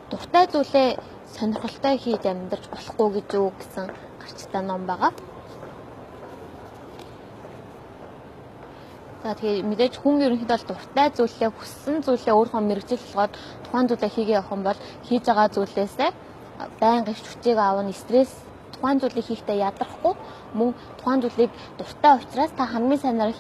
дуртай зүйлээ сонирхолтой хийж амьдарч болохгүй гэж юу гэсэн гарчтай ном байгаа. За тэгээд мэдээж хүн ерөнхийдөө бол дуртай зүйлээ хүссэн зүйлээ өөрхөн мэрэгжил болгоод тухайн зүйлээ хийгээ явах юм бол хийж байгаа зүйлээсээ байнга их хүчийг аавна, стресс тухайн зүйлийг хийхдээ ядрахгүй мөн тухайн зүйлийг дуртай учраас та хамгийн сайнаар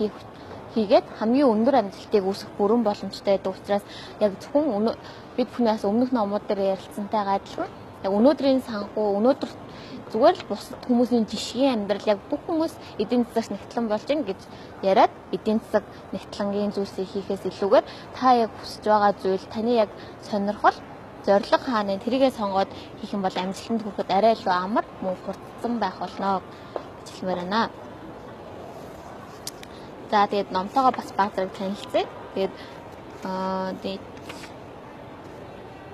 хийгээд хамгийн өндөр амжилтыг үүсгэх бүрэн боломжтой байдаг учраас яг зөвхөн бид бүхнээс өмнөх номууд дээр ярилцсантайгаа адилхан яг өнөөдрийн санхүү өнөөдөр зүгээр л бусад хүмүүсийн жишгийн амьдрал яг бүх хүмүүс эдийн засагт нэгтлэн болж ин гэж яриад эдийн засаг нэгтлэнгийн зүйлсийг хийхээс илүүгээр та яг хүсэж байгаа зүйл таны яг сонирхол зориг хаана тэрийгээ сонгоод хийх юм бол амжилтанд хүрэхэд арай илүү амар мөн хурдсан байх болно гэж хэлмээр байна. За тэгээд номтойгоо бас баг зэрэг танилцъя. Тэгээд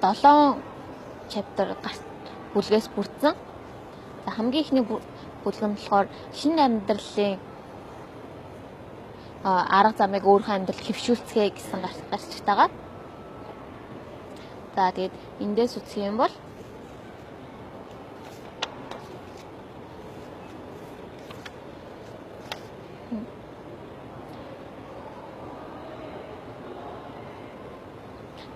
7 chapter бүлгээс бүрдсэн. За хамгийн ихний бүлэг нь болохоор шинэ амьдралын арга замыг өөрийнхөө амьдрал хэвшүүлцгээе гэсэн гарчтайгаа. За тэгээд эндээс үсэх юм бол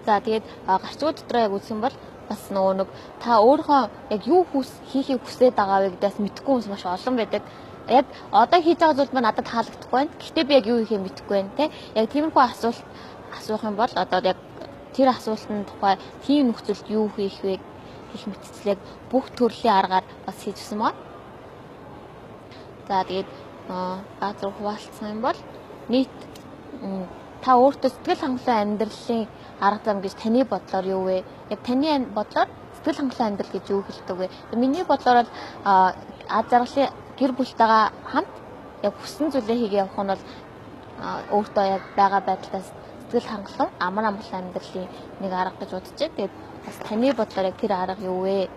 за тэгээд гарчгүй дотроо яг үзэх юм бол бас нөгөө нэг та өөрийнхөө яг юу хийхийг хүсээд байгаа вэ гэдээс мэдэхгүй хүмүүс маш олон байдаг. Яг одоо хийж байгаа зүйл маань надад таалагдахгүй байна. Гэхдээ би яг юу хийхээ мэдэхгүй байна те. Яг тиймэрхүү асуулт асуух юм бол одоо яг тэр асуултанд тухай тийм нөхцөлд юу хийх вэ гэх мэтчлэг бүх төрлийн аргаар бас хийж өгсөн байна. За тэгээд баазар хуваалцсан юм бол нийт та өөртөө сэтгэл хангалуун амьдралын арга зам гэж таны бодлоор юу вэ? Яг таны бодлоор сэтгэл хангалуун амьдрал гэж юу хэлдэг вэ? Миний бодлоор бол аз жаргалын гэр бүлтэйгээ хамт яг хүссэн зүйлээ хийгээ явах нь бол өөртөө яг байгаа байдлаас сэтгэл хангалуун амар амгалан амьдралын нэг арга гэж бодож байна. Тэгээд бас таны бодлоор яг тэр арга юу вэ?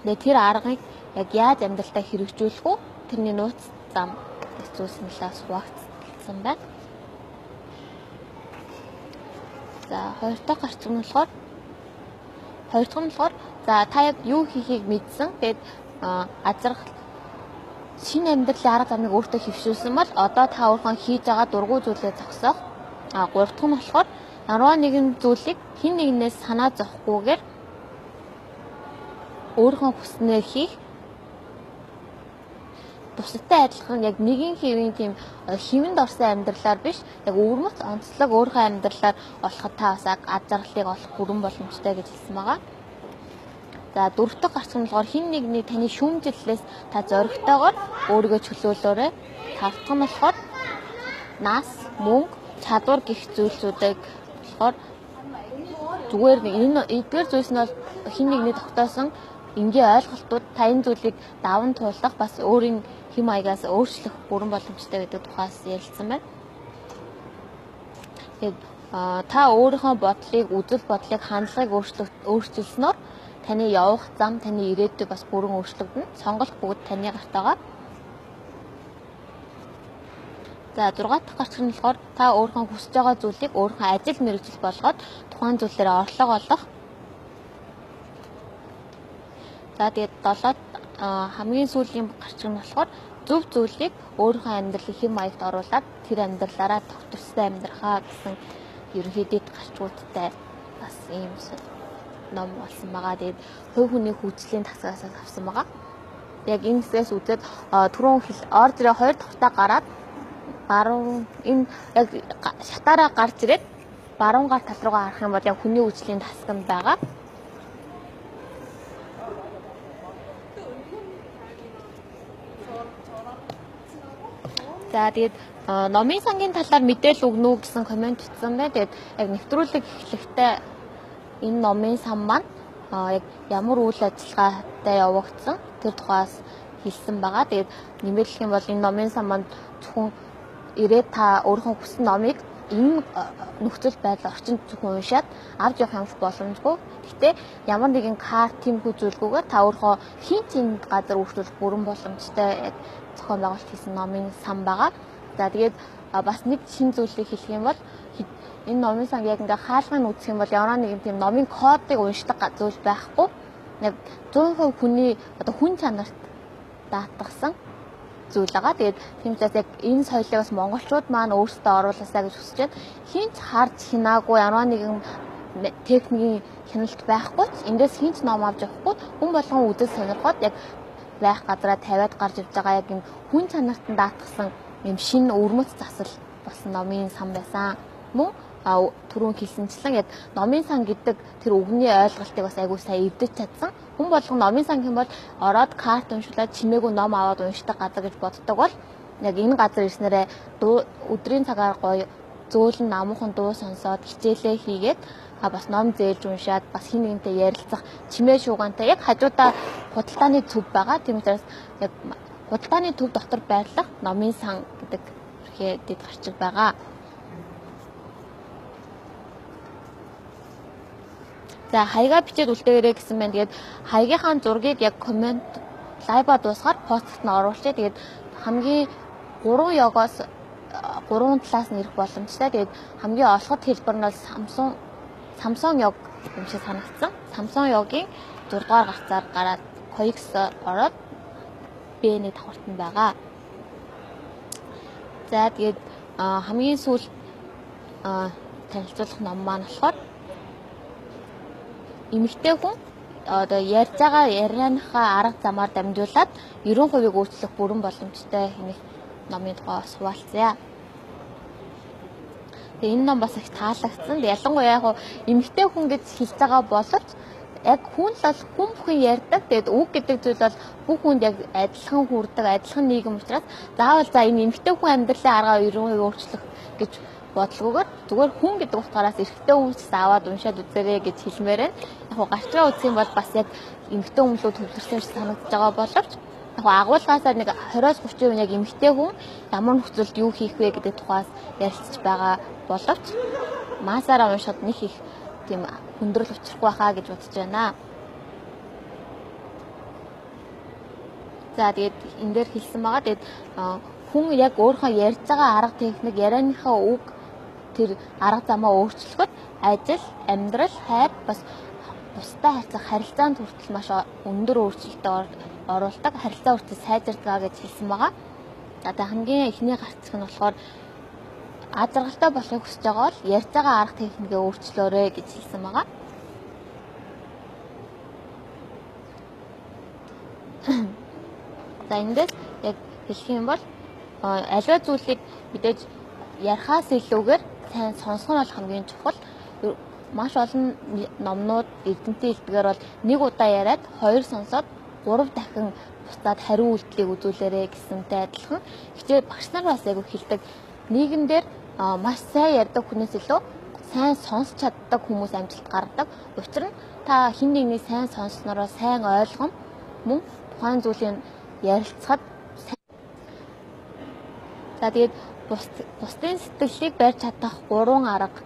Тэгээд тэр аргыг яг яаж амьдралтаа хэрэгжүүлэх вэ? Тэрний нууц зам зүйлсийн талаас хуваалцсан байна. За хоёр дахь гарчиг нь болохоор за та яг юу хийхийг мэдсэн. Тэгээд аз жаргал шинэ амьдралын арга замыг өөртөө хэвшүүлсэн бол одоо та өөрхөн хийж байгаа дургуй зүйлээ зогсоох. Гурав дахь нь болохоор ямар нэгэн зүйлийг хэн нэгнээс санаа зовхгүйгээр өөрхөн хүснээр хийх. Бусадтай адилхан яг нэгэн хэвийн тийм хэмэнд орсон амьдралаар биш яг өвөрмөц онцлог өөрийнхөө амьдралаар олоход та бас аз жаргалыг олох бүрэн боломжтой гэж хэлсэн байгаа. За дөрөв дэх гарчиг нь болохоор хин нэгний таны шүүмжлэлээс та зоригтойгоор өөрийгөө чөлөөлөөрэй. Тавд дахь нь болохоор нас, мөнгө, чадвар гэх зүйлсүүдийг болохоор зүгээр нэг энэ эдгээр зүйлс нь бол хин нэгний тогтоосон энгийн ойлголтууд та энэ зүйлийг даван туулах бас өөрийн хэм маягаас өөрчлөх бүрэн боломжтой гэдэг тухаас ярилцсан байна. Тэгээд та өөрийнхөө бодлыг, үзэл бодлыг, хандлагыг өөрчилснөөр таны явах зам, таны ирээдүй бас бүрэн өөрчлөгдөн. Сонголт бүгд таны гарт байгаа. За 6 дахь гарчиг нь болохоор та өөрийнхөө хүсэж байгаа зүйлийг өөрийнхөө ажил мэргэжил болгоод тухайн зүйлээр орлого олох. За тэгээд 7 хамгийн сүүлийн гарчиг нь болохоор зөв зүйлийг өөрийнхөө амьдралын хэм маягт оруулаад тэр амьдралаараа тогтвортой амьдрахаа гэсэн ерөнхийдөө гарчгуудтай бас ийм ном болсон байгаа. Тэгээд хувь хүний хүчлийн тасгаас авсан байгаа. Яг энэ хэсгээс үзээд түрүүн орж ирээ 2 давтаа гараад баруун энэ яг шатаараа гарч ирээд баруун гар тал руугаа харах юм бол яг хүний хүчлийн тасганд байгаа. За тэгээд номын сангийн талаар мэдээлэл өгнө үү гэсэн комент бичсэн байна. Тэгээд яг нэвтрүүлэг эхлэхдээ энэ номын сан маань яг ямар үйл ажиллагаатай явагдсан тэр тухаас хэлсэн байгаа. Тэгээд нэмэлт юм бол энэ номын сан маань зөвхөн ирээд та өөрийнхөө хүссэн номыг энэ нөхцөл байдал орчинд зөвхөн уншаад авч явах юм боломжгүй. Гэхдээ ямар нэгэн карт тиймхүү зүйлгүйгээр та өөрийнхөө хин чинд газар өөрчлөх бүрэн боломжтой яг зохион байгуулалт хийсэн номын сан байгаа. За тэгээд бас нэг шинэ зүйлийг хэлэх юм бол энэ номын сан яг ингээ хаалгыг үзэх юм бол ямар нэгэн тийм номын кодыг уншдаг зүйл байхгүй. Яг 100% хүний одоо хүн чанарт даатгсан зүйл байгаа. Тэгээд тийм учраас яг энэ соёлыг бас монголчууд маань өөрсдөө оруулаасаа гэж хүсэж байна. Хинч харж хинаагүй ямар нэгэн техникийн хяналт байхгүй ч эндээс хинч ном авч явахгүй хүн болгон үзэл сонирхоод яг байх газараа тавиад гарч ивж байгаа яг юм хүн чанарт даатгсан юм шинэ өвөрмөц засал болсон номын сан байсан. Мөн түрүүн хэлсэнчлэн яг номын сан гэдэг тэр үгний ойлголтыг бас айгүй сайн эвдэж чадсан. Хүн болгон номын сан гэм бол ороод карт уншуулаад чимээгүй ном аваад уншдаг газар гэж боддог бол яг энэ газар ирснээрээ өдрийн цагаар гоё зөөлөн намуухан дуу сонсоод хичээлээ хийгээд бас ном зээлж уншаад бас хин нэгнтэй ярилцах чимээ шуугантай яг хажуудаа худалдааны төв байгаа. Тийм учраас яг худалдааны төв дотор байрлах номын сан гэдэг дэд гарчиг байгаа. За хаягаа бичээд үлдээгээрэй гэсэн байна. Тэгээд хаягийнхаа зургийг яг комент лайва дуусгаар постт нь оруулъя. Тэгээд хамгийн 3 ёгоос 3 талаас нь ирэх боломжтой. Тэгээд хамгийн олоход хэлбэр нь бол Samsung ёг юм шиг санагдсан. Samsung ёгийн 6 дугаар гарцаар гараад Coex ороод Б-ний давхарт нь байгаа. За тэгээд хамгийн сүүл танилцуулах ном маань болохоор эмэгтэй хүн одоо ярьж байгаа ярианыхаа арга замаар дамжуулаад 90%-ийг өөрчлөх бүрэн боломжтой хэмээх номын тухай бас хуваалцъя. Тэгээ энэ ном бас их таалагдсан. Ялангуяа яг эмэгтэй хүн гэж хэлж байгаа боловч яг хүн л бол хүн бүхэн ярьдаг. Тэгээд үг гэдэг зүйл бол бүх хүнд яг адилхан хүрдэг, адилхан нийгэм учраас заавал за энэ эмэгтэй хүн амьдралын аргаа 90% өөрчлөх гэж бодлогоор зүгээр хүн гэдэг утгаараас эрэгтэй хүмүүс аваад уншаад үзээрэй гэж хэлмээр байна. Яг гарчраа үзэх юм бол бас яг эмэгтэй хүмүүс рүү төвлөрсөн санагдаж байгаа боловч яг агуулгаасаа нэг 20-30% яг эмэгтэй хүн ямар нөхцөлд юу хийх вэ гэдэг тухаас ярилцж байгаа боловч маасаараа уншихад нэг их тийм хүндрэл учрахгүй хаа гэж бодож байна. За тэгээд энэ дээр хэлсэн байгаа. Тэгээд хүн яг өөрийнхөө ярьж байгаа арга техник, ярианыхаа үг тэр арга замаа өөрчлөхөд ажил, амьдрал, хайр бас бусдад харьцах харилцаанд хүртэл маш өндөр өөрчлөлтөд оруулдаг, харилцаа хүртэл сайжирдаг гэж хэлсэн байгаа. За тэгээд хамгийн эхний гарцх нь болохоор аз жаргалтай болохыг хүсэж байгаа бол ярьж байгаа арга техникээ өөрчлөөрэй гэж хэлсэн байгаа. За эндээс яг хэлэх юм бол аливаа зүйлийг мэдээж ярихаас илүүгээр сайн сонсох нь бол хамгийн чухал. Маш олон номнууд эрдэмтэн хэлдгээр бол нэг удаа яриад 2 сонсоод 3 дахин бусдад хариу үйлдэлийг үзүүлээрэй гэсэнтэй адилхан. Хичээл багш нар бас яг хэлдэг нийгэмдэр маш сайн ярьдаг хүнээс илүү сайн сонсч чаддаг хүмүүс амжилт гаргадаг. Учир нь та хэн нэгнийг сайн сонсснороо сайн ойлгом мөн тухайн зүйлийг ярилцахад за тэгээд бусдын сэтгэлийг барьж чадах 3 арга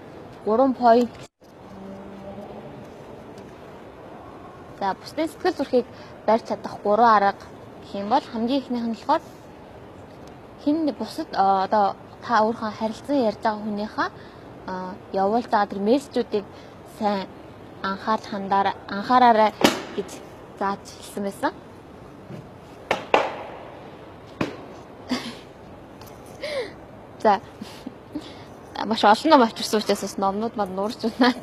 3 point. За бусдын сэтгэл зүрхийг барьж чадах 3 арга гэх юм бол хамгийн ихнийх нь болохоор хин бусад одоо та өөрийнхөө харилцан ярьж байгаа хүнийхээ явуулж байгаа тэр мессежүүдийг сайн анхаараарай гэж зааж хэлсэн байсан. За маш олон ном авчирсан учраас бас номнууд манд нуурч байна.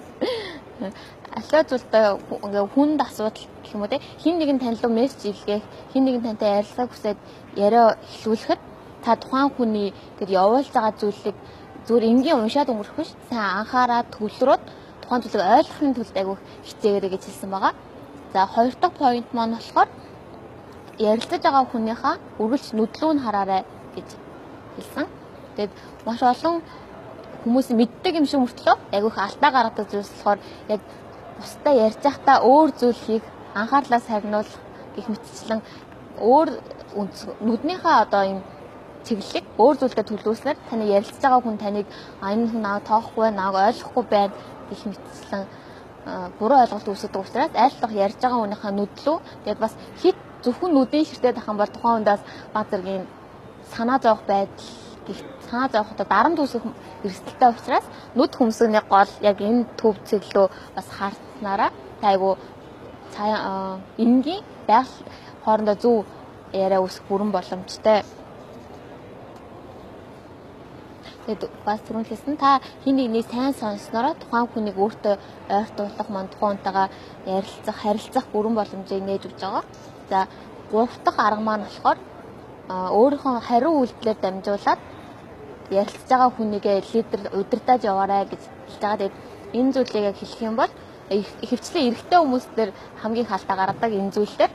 Аливаа зүйлдээ ингээ хүнд асуудал гэх юм уу те хин нэгэн танилуу мессеж илгээх, хин нэгэн тантай ярилцах хүсээд яриа эхлүүлэхэд та тухайн хүний тэр явуулж байгаа зүйлийг зүгээр энгийн уншаад өнгөрөх биш сайн анхаараад төвлөрөөд тухайн зүйлийг ойлгохын тулд айгүй хичээгээрэй гэж хэлсэн байгаа. За 2 дахь point маань болохоор ярилцаж байгаа хүнийхээ үргэлж нүдлүү нь хараарай гэж хэлсэн. Тэгээд маш олон хүмүүс мэддэг юм шиг мөртлөө айгүй их алдаа гаргадаг зүйлс болохоор яг бусдаа ярьж байхдаа өөр зүйл хийх, анхаарлаа сарниулах гэх мэтчлэн өөр нүднийхээ одоо юм чиглэлийг өөр зүйлдээ төлөвлөснээр таны ярилцж байгаа хүн таныг энэ хүн аа тоохгүй байна, ойлгохгүй байна гэх мэтчлэн буруу ойлголт үүсгэдэг учраас айлтгах ярьж байгаа хүнийхээ нүдлүү тэгээд бас хит зөвхөн нүдийн ширтээ тахын бол тухайн хүндээс баг зэргийн санаа зовох байдал санаа зовох одоо дарамт үүсэх эрсдэлтэй учраас нүд хөмсгөний гол яг энэ төв цэглөө бас харснараа айгу энгийн байгаль хоорондоо зөв яриа үүсэх бүрэн боломжтой. Тэгээд бас түрүүлсэн та хин нэгнийг сайн сонсноороо тухайн хүнийг өөртөө ойртуулах мань тухайн хүнтэйгээ ярилцах, харилцах бүрэн боломжийг нээж өгч байгаа. За 3 дахь арга маань болохоор өөрийнхөө хариу үйлдэлээр дамжуулаад ярилцж байгаа хүнийгээ лидер удирдах яваарай гэж хэлж байгаа. Тэгээд энэ зүйлийг яг хэлэх юм бол ихэвчлэн эрэгтэй хүмүүстээр хамгийн их алдаа гаргадаг энэ зүйлээр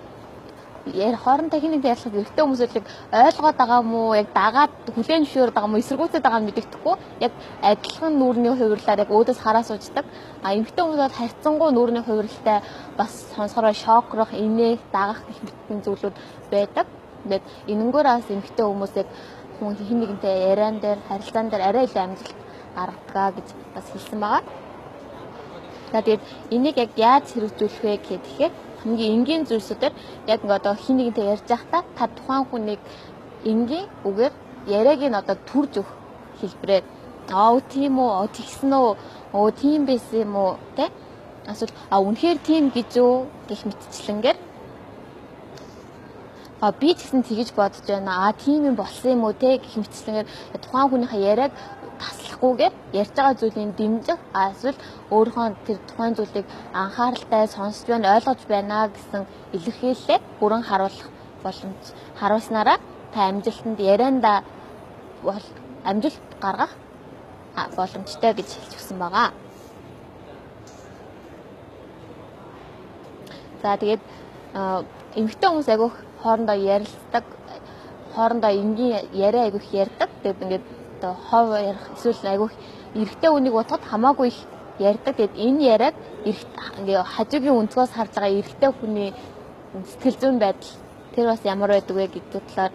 хоорондоо хин нэг ярилцахад эрэгтэй хүмүүсийг ойлгоод байгаа мó яг дагаад хүлээн зөвшөөрөд байгаа мó эсэргүүцээд байгаа нь мэдэгдэхгүй яг адилхан нүүрний хувирлаар яг өөдөөс хараа сууждаг. Эмэгтэй хүмүүс бол харьцангуй нүүрний хувирлтай бас сонсохороо шокрох, инээх, дагах гэх мэт зүйлүүд байдаг. Тэгээд энэнгөөр бас эмэгтэй хүмүүс яг хүн хин нэгнтэй яриан дээр харилцаан дээр арай илүү амжилт гаргадаг гэж бас хэлсэн байгаа. Тэгээд энийг яг яаж хэрэгжүүлэх вэ гэхээр хамгийн энгийн зүйлсүүдээр яг ингээ одоо хин нэгнтэй ярьж байхдаа та тухайн хүнийг энгийн үгээр яриаг нь одоо түрж өг хэлбэрээр тийм үү тэгсэн үү тийм байсан юм уу те эсвэл үнэхээр тийм гэж үү гэх мэтчлэнгээр би ч гэсэн тэгэж бодож байна. Тийм юм болсон юм уу те гэх мэтчлэнгээр тухайн хүнийхээ яриаг таслахгүйгээр ярьж байгаа зүйлийг дэмжих эсвэл өөрийнхөө тэр тухайн зүйлийг анхааралтай сонсож байна, ойлгож байна гэсэн илэрхийлэлээ бүрэн харуулах боломж харуулснараа та амжилтанд ярианда бол амжилт гаргах боломжтой гэж хэлж өгсөн байгаа. За тэгээд эмэгтэй хүмүүс айгүйх хоорондоо ярилцдаг, хоорондоо энгийн яриа айгүйх ярьдаг. Тэгээд ингээд хов ярих эсвэл айгүйх эрэгтэй хүнийг бодоход хамаагүй их ярьдаг. Тэгээд энэ яриаг ингээ хажуугийн өнцгөөс харж байгаа эрэгтэй хүний сэтгэл зүйн байдал тэр бас ямар байдаг вэ гэдэг талаар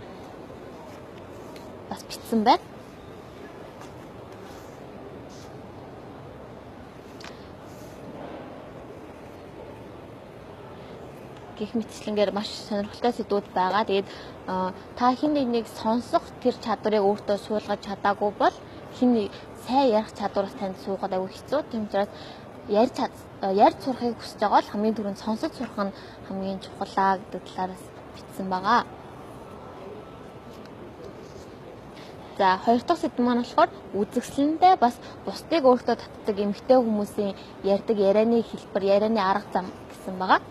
бас бичсэн байна. Гэх мэтчлэнгээр маш сонирхолтой сэдвүүд байгаа. Тэгээд та хэн нэгнийг сонсох тэр чадварыг өөртөө суулгаж чадаагүй бол хэн сайн ярих чадвараас танд суугаад аягүй хэцүү. Тийм учраас ярьж сурахыг хүсэж байгаа бол хамгийн түрүүнд сонсож сурах нь хамгийн чухалаа гэдэг талаараас бичсэн байгаа. За хоёр дахь сэдв маань болохоор үзэсгэлэнтэй бас бусдыг өөртөө татдаг эмэгтэй хүмүүсийн ярьдаг ярианы хэлбэр, ярианы арга зам гэсэн байгаа.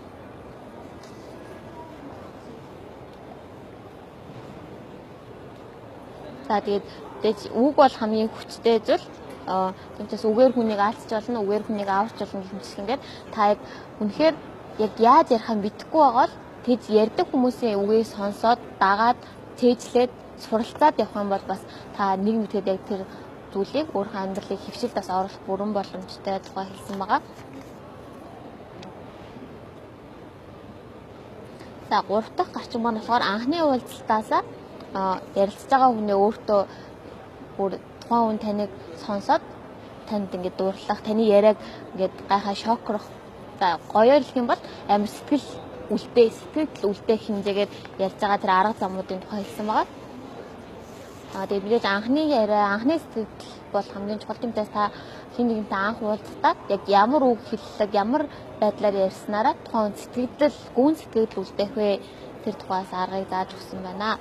За тэгээд үг бол хамгийн хүчтэй зүйл. Тэгмээс үгээр хүнийг алдчих болно, үгээр хүнийг аварч болно гэх мэтчлэнгээр та яг үнэхээр яг яаж ярихаа мэдэхгүй байгаа л тэд ярьдаг хүмүүсийн үгийг сонсоод дагаад цээжлээд суралцаад явах юм бол бас та нэг мэдэхэд яг тэр зүйлийг өөрийнхөө амьдралыг хөвшилтээс оруулах бүрэн боломжтой тухай хэлсэн байгаа. За гурав дахь гарчин маань болохоор анхны уулзалтаасаа ярилцж байгаа хүний өөртөө тухайн хүн таныг сонсоод танд ингээд дуурлах, таны яриаг ингээд гайхаа шокрох. За гоёор хэлэх юм бол амар сэтгэл үлдээх хэмжээгээр ярьж байгаа тэр арга замуудын тухай хэлсэн байгаа. Тэгээд мэдээж анхны яриа, анхны сэтгэл бол хамгийн чухал. Тиймээс та хэн нэгнтэй анх уулзтаад яг ямар үг хэллэг, ямар байдлаар ярьснараа тухайн гүн сэтгэл үлдээх вэ? Тэр тухайс аргыг зааж өгсөн байна.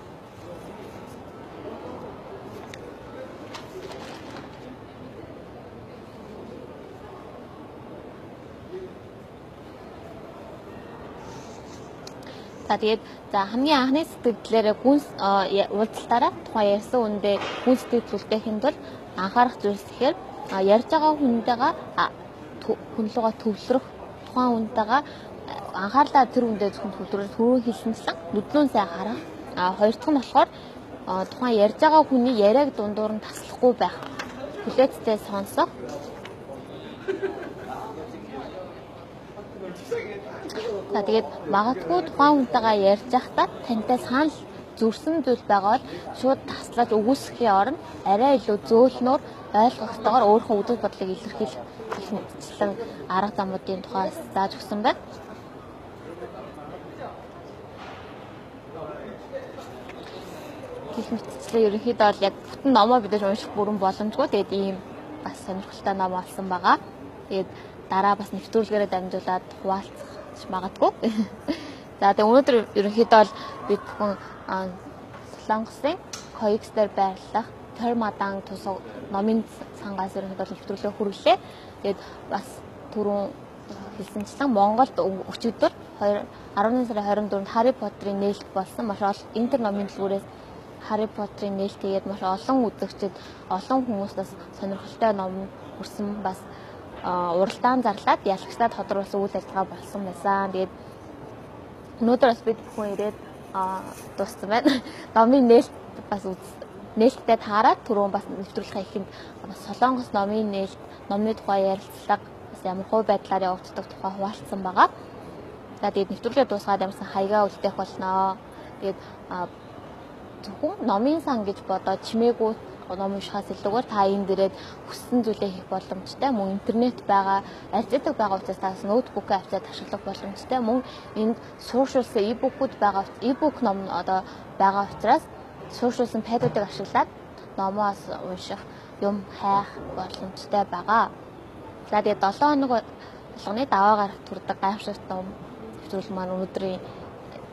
За тэгээд хамгийн анхны сэтгэлдээ уулзалтаараа тухайн ярьсан хүндээ гүн сэтгэл үлдээхэд бол анхаарах зүйлс гэхээр ярьж байгаа хүнтэйгээ хүн руугаа төвлөрөх, тухайн хүнтэйгээ анхаарлаа тэр хүндээ зөвхөн төвлөрөх, түрүү хэлсэнчлэн нүдлүүн сайн харах. Хоёр дахь нь болохоор тухайн ярьж байгаа хүний яриаг дундуур нь таслахгүй байх, хүлээцтэй сонсох. За тэгээд магадгүй тухайн хүнтэйгээ ярьж байхдаа тантай санал зүрсэн зүйл байгаа бол шууд таслаж өгөөсөхийн оронд арай илүү зөөлнөр ойлгохтойгоор өөрийнхөө үйл бодлыг илэрхийлэх гэх мэтчлэн арга замуудын тухай зааж өгсөн байна. Гэх мэтчлэн ерөнхийдөө бол яг бүтэн номоо бид унших бүрэн боломжгүй. Тэгээд ийм бас сонирхолтой ном олсон байгаа. Тэгээд дараа бас нэвтрүүлгээрээ дамжуулаад хуваалцах магадгүй. За тэгээ өнөөдөр ерөнхийдөө бол бид бүхэн Солонгосын Coex дээр байрлах 별마당도서관 номын сангаас ерөнхийдөө нэвтрүүлгээ хүргэлээ. Тэгээд бас түрүүн хэлсэнчлэн Монголд өчигдөр 11 сарын 24-нд Harry Potter-ийн нээлт болсон. Маш олон интер номын дэлгүүрээс Harry Potter-ийн нээлт тэгээд маш олон үзэгчид, олон хүмүүс бас сонирхолтой ном хүрсэн, бас уралдаан зарлаад ялагчдад тодорхойлсон үйл ажиллагаа болсон байсан. Тэгээд өнөөдөр бас бид бүхэн ирээд дууссан байна. Номын нээлт бас нээлттэй таараад түрүүн бас нэвтрүүлэх ихэнд бас Солонгос номын нээлт, номны тухай ярилцлага, бас ямар хувь байдлаар явагддаг тухай хуваалцсан байгаа. За тэгээд нэвтрүүлгээ дуусгаад ямарсан хаягаа үлдээх болноо. Тэгээд зөвхөн номын сан гэж бодоод чимээгүй ном уншихаас илүүгээр та энэ дээрээ хүссэн зүйлээ хийх боломжтой. Мөн интернет байгаа, арздаг байгаа учраас та ноутбукаа авчиад ашиглах боломжтой. Мөн энд сууршуулсан e-book-уд байгаа, e-book ном одоо байгаа учраас сууршуулсан пайдуудыг ашиглаад номоос унших, юм хайх боломжтой байгаа. За тэгээд 7 хоног болгоны даваагаар төрдөг гайхамшигт ном нэвтрүүлэг маань өнөөдрийн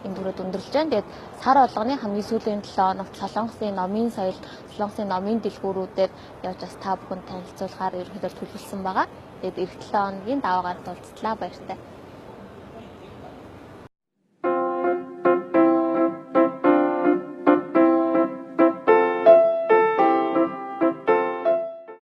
энэ дүрээд өндөрлж байна. Тэгээд сар болгоны хамгийн сүүлийн 7 хоногт Солонгосын номын соёл, Солонгосын номын дэлгүүрүүдэд явж бас та бүхэнд танилцуулахаар ерөнхийдөө төлөвлөсөн байгаа. Тэгээд эх 7 хоногийн даваагаар уулзлаа баяртай.